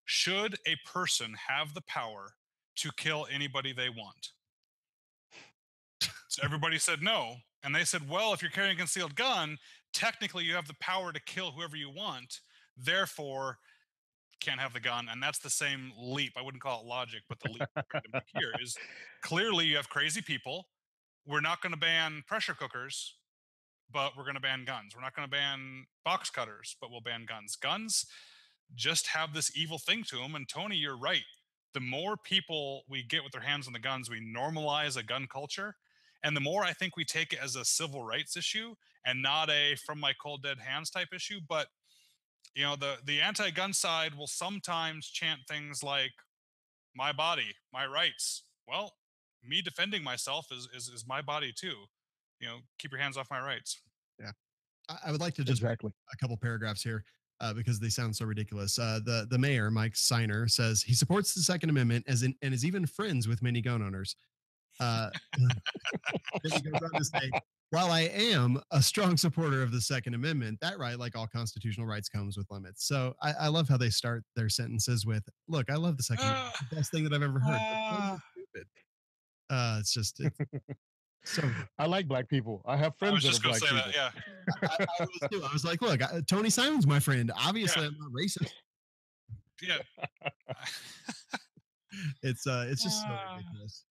should a person have the power to kill anybody they want? So everybody said no. And they said, well, if you're carrying a concealed gun, technically you have the power to kill whoever you want. Therefore, can't have the gun. And that's the same leap. I wouldn't call it logic, but the leap we're trying to make here is clearly you have crazy people. We're not going to ban pressure cookers, but we're going to ban guns. We're not going to ban box cutters, but we'll ban guns. Guns just have this evil thing to them. And Tony, you're right. The more people we get with their hands on the guns, we normalize a gun culture. And the more I think we take it as a civil rights issue and not a from my cold dead hands type issue. But, you know, the anti-gun side will sometimes chant things like my body, my rights. Well, me defending myself is my body too. You know, keep your hands off my rights. Yeah. I would like to just exactly a couple paragraphs here because they sound so ridiculous. The mayor, Mike Siner, says he supports the Second Amendment and is even friends with many gun owners. Then he goes on to say, while I am a strong supporter of the Second Amendment, that right, like all constitutional rights, comes with limits. So I love how they start their sentences with, look, I love the Second Amendment. It's the best thing that I've ever heard. But stupid. It's so I like black people. I have friends that are black people. That, yeah. I was like, look, Tony Simon's my friend. Obviously, I'm not racist. Yeah. It's just so ridiculous.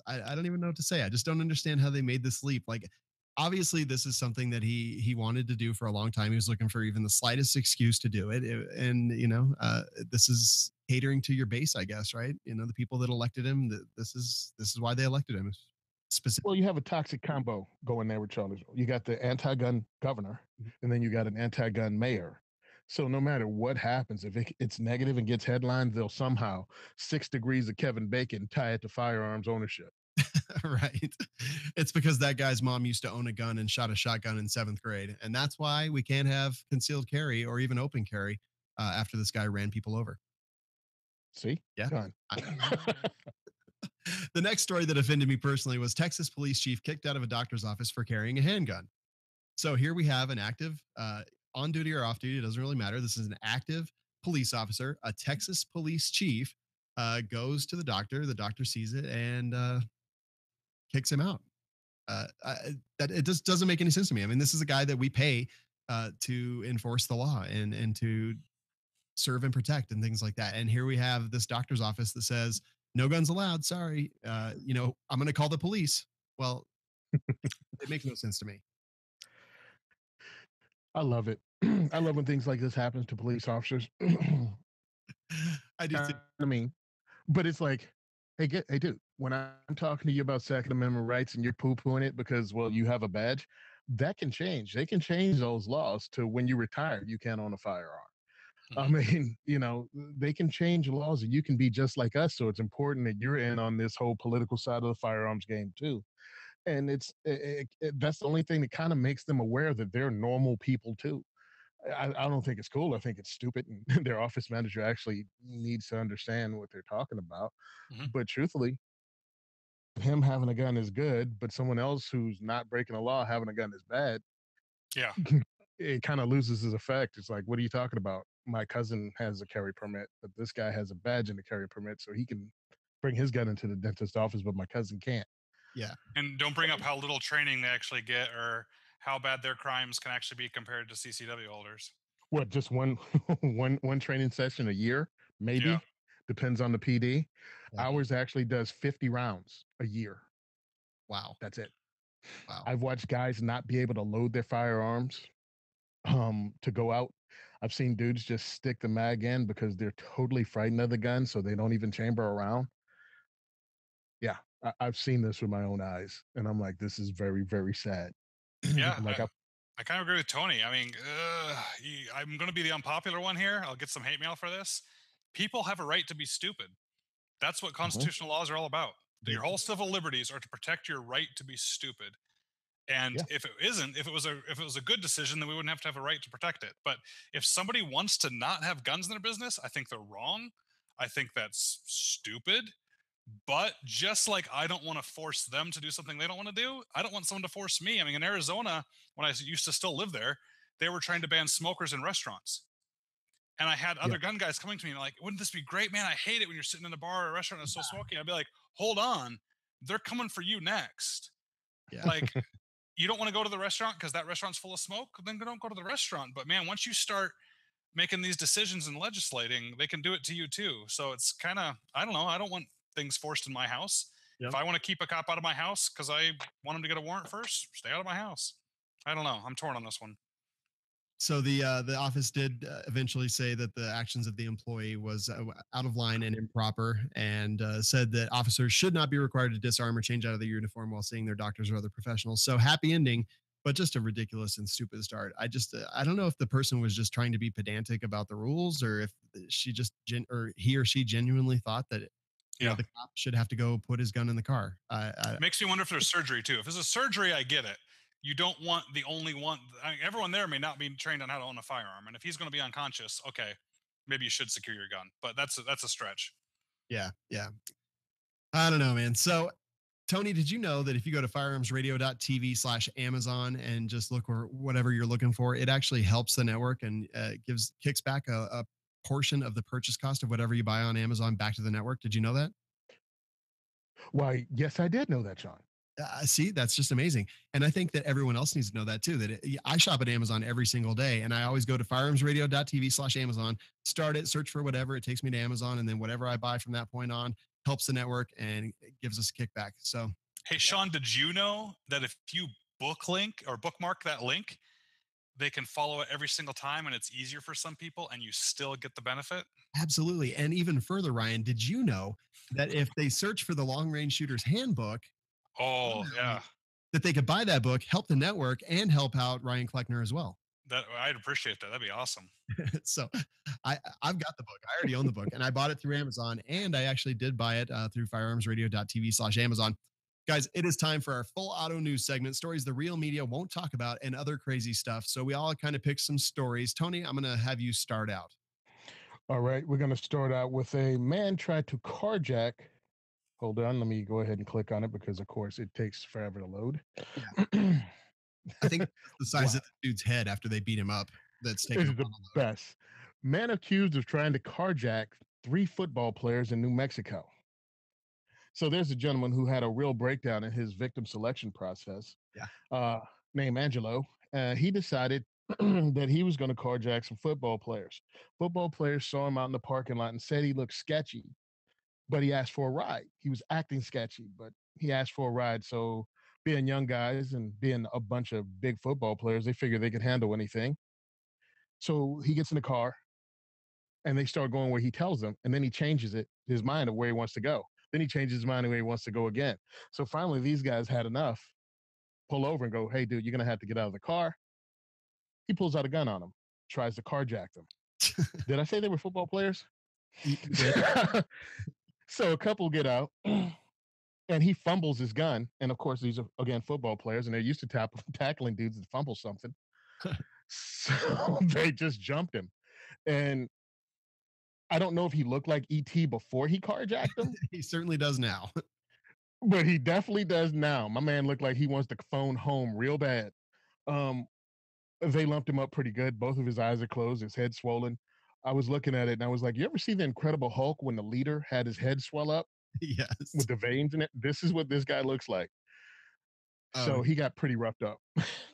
I don't even know what to say. I just don't understand how they made this leap. Like, obviously, this is something that he wanted to do for a long time. He was looking for even the slightest excuse to do it, and this is catering to your base, I guess, right? You know, the people that elected him. This is why they elected him. Specific. Well, you have a toxic combo going there with Charlottesville. You got the anti-gun governor, and then you got an anti-gun mayor. So no matter what happens, if it's negative and gets headlines, they'll somehow 6 degrees of Kevin Bacon tie it to firearms ownership. Right. It's because that guy's mom used to own a gun and shot a shotgun in 7th grade. And that's why we can't have concealed carry or even open carry after this guy ran people over. See? Yeah. Gun. The next story that offended me personally was Texas police chief kicked out of a doctor's office for carrying a handgun. So here we have an active on duty or off duty, it doesn't really matter. This is an active police officer. A Texas police chief goes to the doctor sees it and kicks him out. That it just doesn't make any sense to me. I mean, this is a guy that we pay to enforce the law and to serve and protect and things like that. And here we have this doctor's office that says no guns allowed. Sorry, I'm going to call the police. Well, it makes no sense to me. I love it. I love when things like this happens to police officers. I do. I mean, but it's like, hey, dude, when I'm talking to you about Second Amendment rights and you're poo-pooing it because, well, you have a badge, that can change. They can change those laws to when you retire, you can't own a firearm. I mean, they can change laws and you can be just like us. So it's important that you're in on this whole political side of the firearms game too. And that's the only thing that kind of makes them aware that they're normal people too. I don't think it's cool. I think it's stupid. And their office manager actually needs to understand what they're talking about. But truthfully, him having a gun is good, but someone else who's not breaking the law having a gun is bad. Yeah. It kind of loses its effect. It's like, what are you talking about? My cousin has a carry permit, but this guy has a badge and a carry permit, so he can bring his gun into the dentist office, but my cousin can't. Yeah. And don't bring up how little training they actually get or how bad their crimes can actually be compared to CCW holders. What, just one training session a year? Maybe. Yeah. Depends on the PD. Ours actually does 50 rounds a year. Wow. That's it. Wow. I've watched guys not be able to load their firearms to go out. I've seen dudes just stick the mag in because they're totally frightened of the gun, so they don't even chamber around. Yeah, I've seen this with my own eyes, and I'm like, this is very, very sad. Yeah, Like, I kind of agree with Tony. I mean, I'm going to be the unpopular one here. I'll get some hate mail for this. People have a right to be stupid. That's what constitutional laws are all about. Your whole civil liberties are to protect your right to be stupid. And if it isn't, if it was a good decision, then we wouldn't have to have a right to protect it. But if somebody wants to not have guns in their business, I think they're wrong. I think that's stupid. But just like I don't want to force them to do something they don't want to do, I don't want someone to force me. I mean, in Arizona, when I used to still live there, they were trying to ban smokers in restaurants. And I had other gun guys coming to me and like, wouldn't this be great, man? I hate it when you're sitting in a bar or a restaurant and it's so smoky. I'd be like, hold on, they're coming for you next. Yeah. Like, you don't want to go to the restaurant because that restaurant's full of smoke, then don't go to the restaurant. But man, once you start making these decisions and legislating, they can do it to you too. So it's kind of, I don't know. I don't want things forced in my house. If I want to keep a cop out of my house because I want him to get a warrant first, stay out of my house. I don't know. I'm torn on this one. So the office did eventually say that the actions of the employee was out of line and improper, and said that officers should not be required to disarm or change out of their uniform while seeing their doctors or other professionals. So happy ending, but just a ridiculous and stupid start. I don't know if the person was just trying to be pedantic about the rules, or if she just or he or she genuinely thought that you know the cop should have to go put his gun in the car. Makes me wonder if there's surgery too. If it's a surgery, I get it. You don't want the only one. I mean, everyone there may not be trained on how to own a firearm, and if he's going to be unconscious, okay, maybe you should secure your gun. But that's a stretch. Yeah. I don't know, man. So, Tony, did you know that if you go to firearmsradio.tv/Amazon and just look for whatever you're looking for, it actually helps the network and kicks back a portion of the purchase cost of whatever you buy on Amazon back to the network? Did you know that? Why, yes, I did know that, Sean. See, that's just amazing. And I think that everyone else needs to know that too, I shop at Amazon every single day, and I always go to firearmsradio.tv/Amazon, start it, search for whatever, it takes me to Amazon, and then whatever I buy from that point on helps the network and it gives us a kickback. So, hey, Sean, did you know that if you bookmark that link, they can follow it every single time and it's easier for some people and you still get the benefit? Absolutely. And even further, Ryan, did you know that if they search for the Long Range Shooter's Handbook, that they could buy that book, help the network, and help out Ryan Kleckner as well? I'd appreciate that. That'd be awesome. So I've got the book. I already own the book, and I bought it through Amazon, and I actually did buy it through firearmsradio.tv/Amazon. Guys, it is time for our full auto news segment, stories the real media won't talk about and other crazy stuff. So we all kind of picked some stories. Tony, I'm going to have you start out. All right, we're going to start out with a man tried to carjack. Hold on, let me go ahead and click on it because, of course, it takes forever to load. Yeah. I think the size of the dude's head after they beat him up. That's taking the best. Man accused of trying to carjack 3 football players in New Mexico. So there's a gentleman who had a real breakdown in his victim selection process. Named Angelo. He decided that he was going to carjack some football players. Football players saw him out in the parking lot and said he looked sketchy, but he asked for a ride. He was acting sketchy, but he asked for a ride. So being young guys and being a bunch of big football players, they figured they could handle anything. So he gets in the car and they start going where he tells them. And then he changes his mind of where he wants to go. Then he changes his mind of where he wants to go again. So finally, these guys had enough, pull over and go, hey, dude, you're going to have to get out of the car. He pulls out a gun on him, tries to carjack them. Did I say they were football players? So a couple get out and he fumbles his gun. And of course, these are, again, football players, and they're used to tackling dudes that fumble something. So they just jumped him. And I don't know if he looked like E.T. before he carjacked him. He certainly does now. But he definitely does now. My man looked like he wants to phone home real bad. They lumped him up pretty good. Both of his eyes are closed, his head swollen. I was looking at it and I was like, you ever see the Incredible Hulk when the leader had his head swell up? Yes. With the veins in it? This is what this guy looks like. So he got pretty roughed up.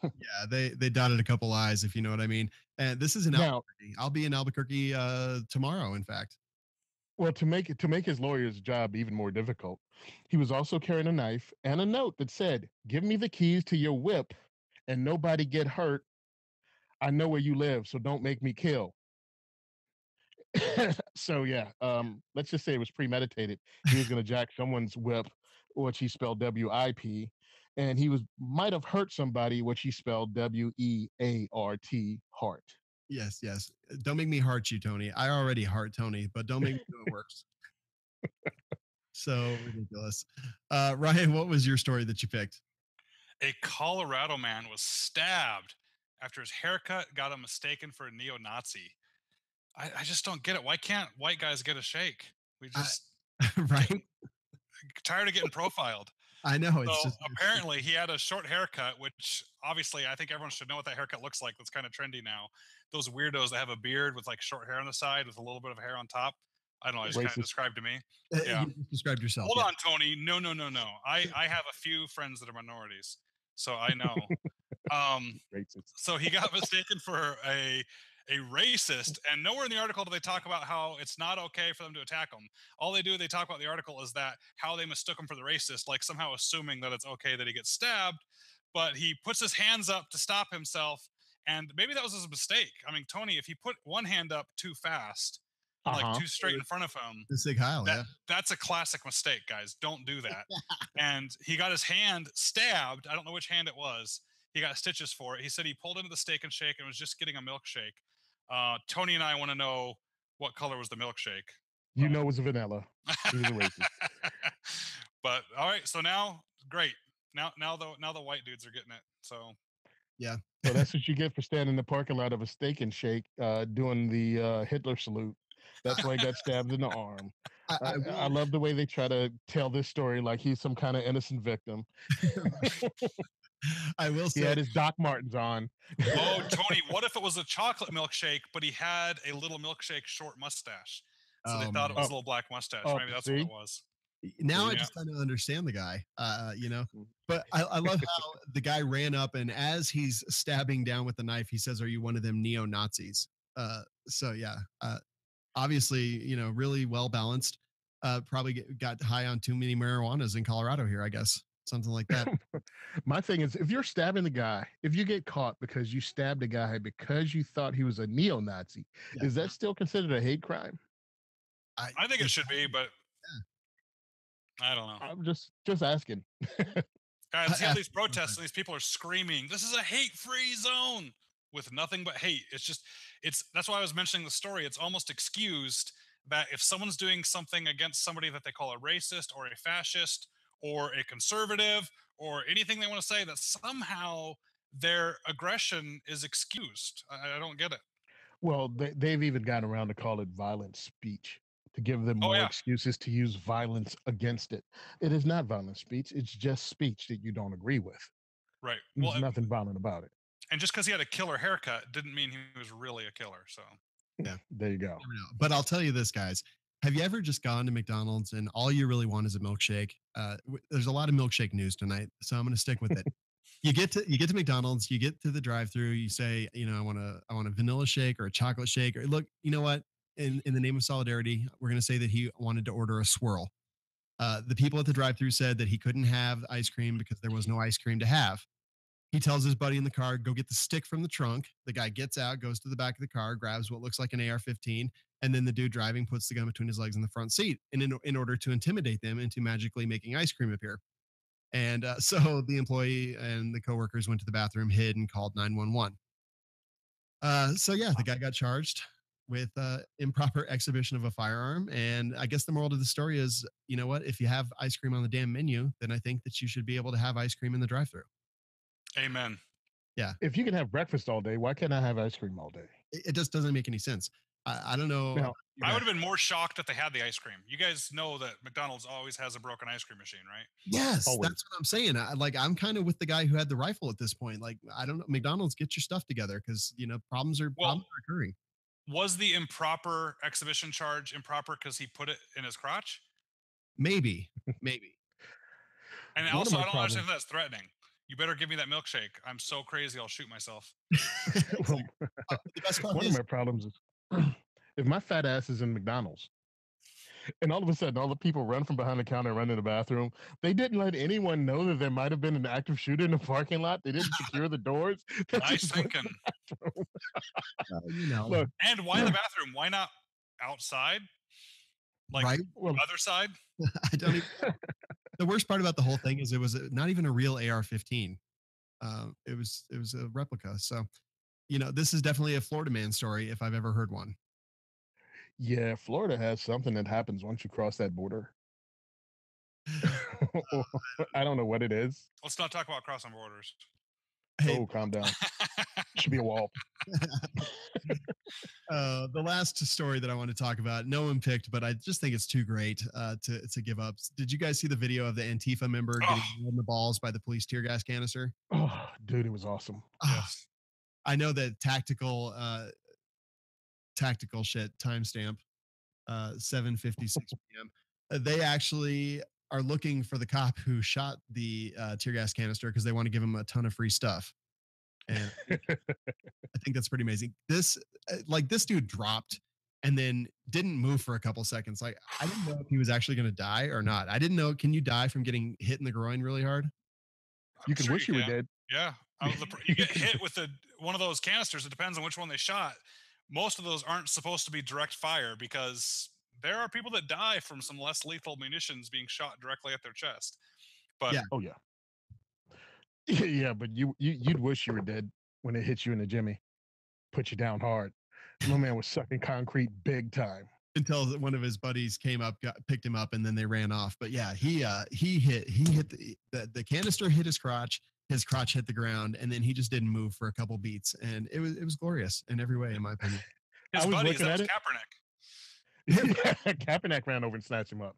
Yeah, they dotted a couple I's, if you know what I mean. And this is in Albuquerque. I'll be in Albuquerque tomorrow, in fact. Well, to make his lawyer's job even more difficult, he was also carrying a knife and a note that said, "Give me the keys to your whip and nobody get hurt. I know where you live, so don't make me kill." So yeah, let's just say it was premeditated. He was going to jack someone's whip, which he spelled WIP, and he was might have hurt somebody, which he spelled WEART, heart. Yes, yes. Don't make me heart you, Tony. I already heart Tony, but don't make me do it worse. So ridiculous. Ryan, what was your story that you picked? A Colorado man was stabbed after his haircut got him mistaken for a neo-Nazi. I just don't get it. Why can't white guys get a shake? We just right? tired of getting profiled. I know. It's So just apparently he had a short haircut, which obviously I think everyone should know what that haircut looks like. That's kind of trendy now. Those weirdos that have a beard with like short hair on the side with a little bit of hair on top. I don't know. It's kind of Racist. described to me. Yeah. you described yourself. Hold yeah. on, Tony. No. I have a few friends that are minorities, so I know. Racist. So he got mistaken for a racist, and nowhere in the article do they talk about how it's not okay for them to attack him. All they do, they talk about the article is that how they mistook him for the racist, like somehow assuming that it's okay that he gets stabbed, but he puts his hands up to stop himself, and maybe that was his mistake. I mean, Tony, if he put one hand up too fast, like too straight in front of him, The Sig Heil, yeah. that's a classic mistake, guys. Don't do that. And he got his hand stabbed. I don't know which hand it was. He got stitches for it. He said he pulled into the Steak and Shake and was just getting a milkshake. Tony and I want to know what color was the milkshake. You know it was vanilla. He was a racist. But all right, so now great. Now the white dudes are getting it. So Yeah. So that's what you get for standing in the parking lot of a Steak and Shake doing the Hitler salute. That's why he got stabbed in the arm. I love the way they try to tell this story like he's some kind of innocent victim. I will He say had his Doc Martens on. oh, Tony, what if it was a chocolate milkshake, but he had a little milkshake short mustache? So they thought it was a little black mustache. Maybe that's what it was. now I Yeah. just kind of understand the guy, but I love how the guy ran up and as he's stabbing down with the knife, he says, "Are you one of them neo-Nazis?" So yeah, obviously, really well balanced. Probably got high on too many marijuanas in Colorado here, I guess. Something like that. My thing is, if you're stabbing the guy, if you get caught because you stabbed a guy because you thought he was a neo-Nazi, Yeah. is that still considered a hate crime? I think it should be, but I don't know. I'm just asking. Guys, you have these protests and these people are screaming, "This is a hate-free zone," with nothing but hate. That's why I was mentioning the story. It's almost excused that if someone's doing something against somebody that they call a racist or a fascist or a conservative or anything they want to say, that somehow their aggression is excused. I don't get it. Well, they've even gotten around to call it violent speech to give them more excuses to use violence against it. It is not violent speech. It's just speech that you don't agree with. Right. There's nothing violent about it. And just because he had a killer haircut didn't mean he was really a killer. So yeah, there you go. But I'll tell you this, guys. Have you ever just gone to McDonald's and all you really want is a milkshake? There's a lot of milkshake news tonight, so I'm going to stick with it. You get to McDonald's, you get to the drive-through, you say, I want a vanilla shake or a chocolate shake. Or look, you know what? In the name of solidarity, we're going to say that he wanted to order a swirl. The people at the drive-through said that he couldn't have ice cream because there was no ice cream to have. He tells his buddy in the car, "Go get the stick from the trunk." The guy gets out, goes to the back of the car, grabs what looks like an AR-15, and then the dude driving puts the gun between his legs in the front seat in order to intimidate them into magically making ice cream appear. And so the employee and the coworkers went to the bathroom, hid, and called 911. So yeah, the guy got charged with improper exhibition of a firearm. And I guess the moral of the story is, you know what? If you have ice cream on the damn menu, then I think that you should be able to have ice cream in the drive-thru. Amen. Yeah. If you can have breakfast all day, why can't I have ice cream all day? It just doesn't make any sense. I don't know. Now, I would have been more shocked if they had the ice cream. You guys know that McDonald's always has a broken ice cream machine, right? Yes, always. that's what I'm saying. I'm kind of with the guy who had the rifle at this point. Like, I don't know, McDonald's, get your stuff together because problems are occurring. Was the improper exhibition charge improper because he put it in his crotch? Maybe. And also, I don't understand if that's threatening. You better give me that milkshake. I'm so crazy, I'll shoot myself. Well, one of my problems is if my fat ass is in McDonald's And all of a sudden, all the people run from behind the counter and run to the bathroom. They didn't let anyone know that there might have been an active shooter in the parking lot. They didn't secure the doors. They Nice just went to thinking. the bathroom. You know, Look, And why the bathroom? Why not outside? Like right? well, other side? I don't even. The worst part about the whole thing is it was not even a real AR-15. It was a replica. So, you know, this is definitely a Florida man story if I've ever heard one. yeah, Florida has something that happens once you cross that border. I don't know what it is. Let's not talk about crossing borders. Hey, Oh, calm down. Should be a wall. the last story that I want to talk about, no one picked, but I just think it's too great to give up. Did you guys see the video of the Antifa member getting in the balls by the police tear gas canister? Oh, dude, it was awesome. Yes. I know that tactical shit timestamp 7:56 p.m. They actually are looking for the cop who shot the tear gas canister because they want to give him a ton of free stuff. And I think that's pretty amazing. This dude dropped and then didn't move for a couple seconds. Like, I didn't know if he was actually going to die or not. I didn't know. Can you die from getting hit in the groin really hard? You can wish you were dead. Yeah. You get hit with one of those canisters. It depends on which one they shot. Most of those aren't supposed to be direct fire because there are people that die from some less lethal munitions being shot directly at their chest. But Yeah. Oh yeah. Yeah, but you'd wish you were dead when it hit you in the jimmy. Put you down hard. My man was sucking concrete big time. Until one of his buddies came up, picked him up, and then they ran off. But yeah, he hit the canister hit his crotch hit the ground, and then he just didn't move for a couple beats, and it was glorious in every way, in my opinion. his I was buddy, looking that at was it. Kaepernick. Kaepernick ran over and snatched him up.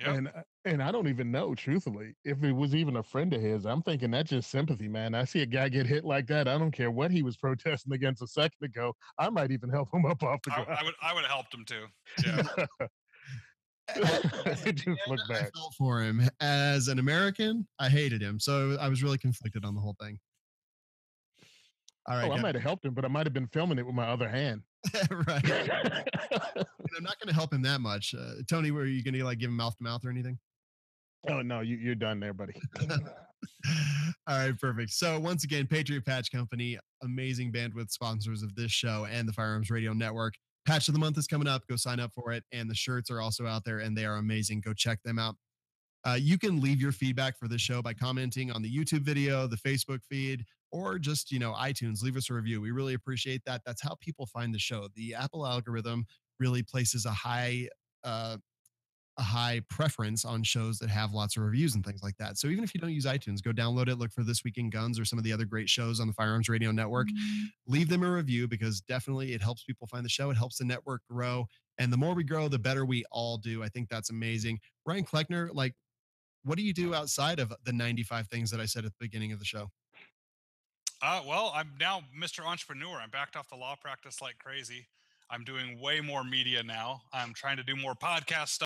Yep. And I don't even know, truthfully, if it was even a friend of his. I'm thinking that's just sympathy, man. I see a guy get hit like that. I don't care what he was protesting against a second ago. I might even help him up off the ground. I would have helped him too. Yeah. It just looked I bad. felt for him. As an American, I hated him. So I was really conflicted on the whole thing. All right. Oh, I might have helped him, but I might have been filming it with my other hand. Right. And I'm not going to help him that much. Tony, were you going to like give him mouth to mouth or anything? Oh no, you're done there, buddy. All right, perfect. So once again, Patriot Patch Company, amazing bandwidth sponsors of this show and the Firearms Radio Network. Patch of the month is coming up. Go sign up for it. And the shirts are also out there and they are amazing. Go check them out. You can leave your feedback for this show by commenting on the YouTube video, the Facebook feed, or just, iTunes. Leave us a review. We really appreciate that. That's how people find the show. The Apple algorithm really places a high preference on shows that have lots of reviews and things like that. So even if you don't use iTunes, go download it, look for This Week in Guns or some of the other great shows on the Firearms Radio Network. Leave them a review because definitely it helps people find the show. It helps the network grow. And the more we grow, the better we all do. I think that's amazing. Ryan Kleckner, like, what do you do outside of the 95 things that I said at the beginning of the show? Well, I'm now Mr. Entrepreneur. I'm backed off the law practice like crazy. I'm doing way more media now. I'm trying to do more podcast stuff.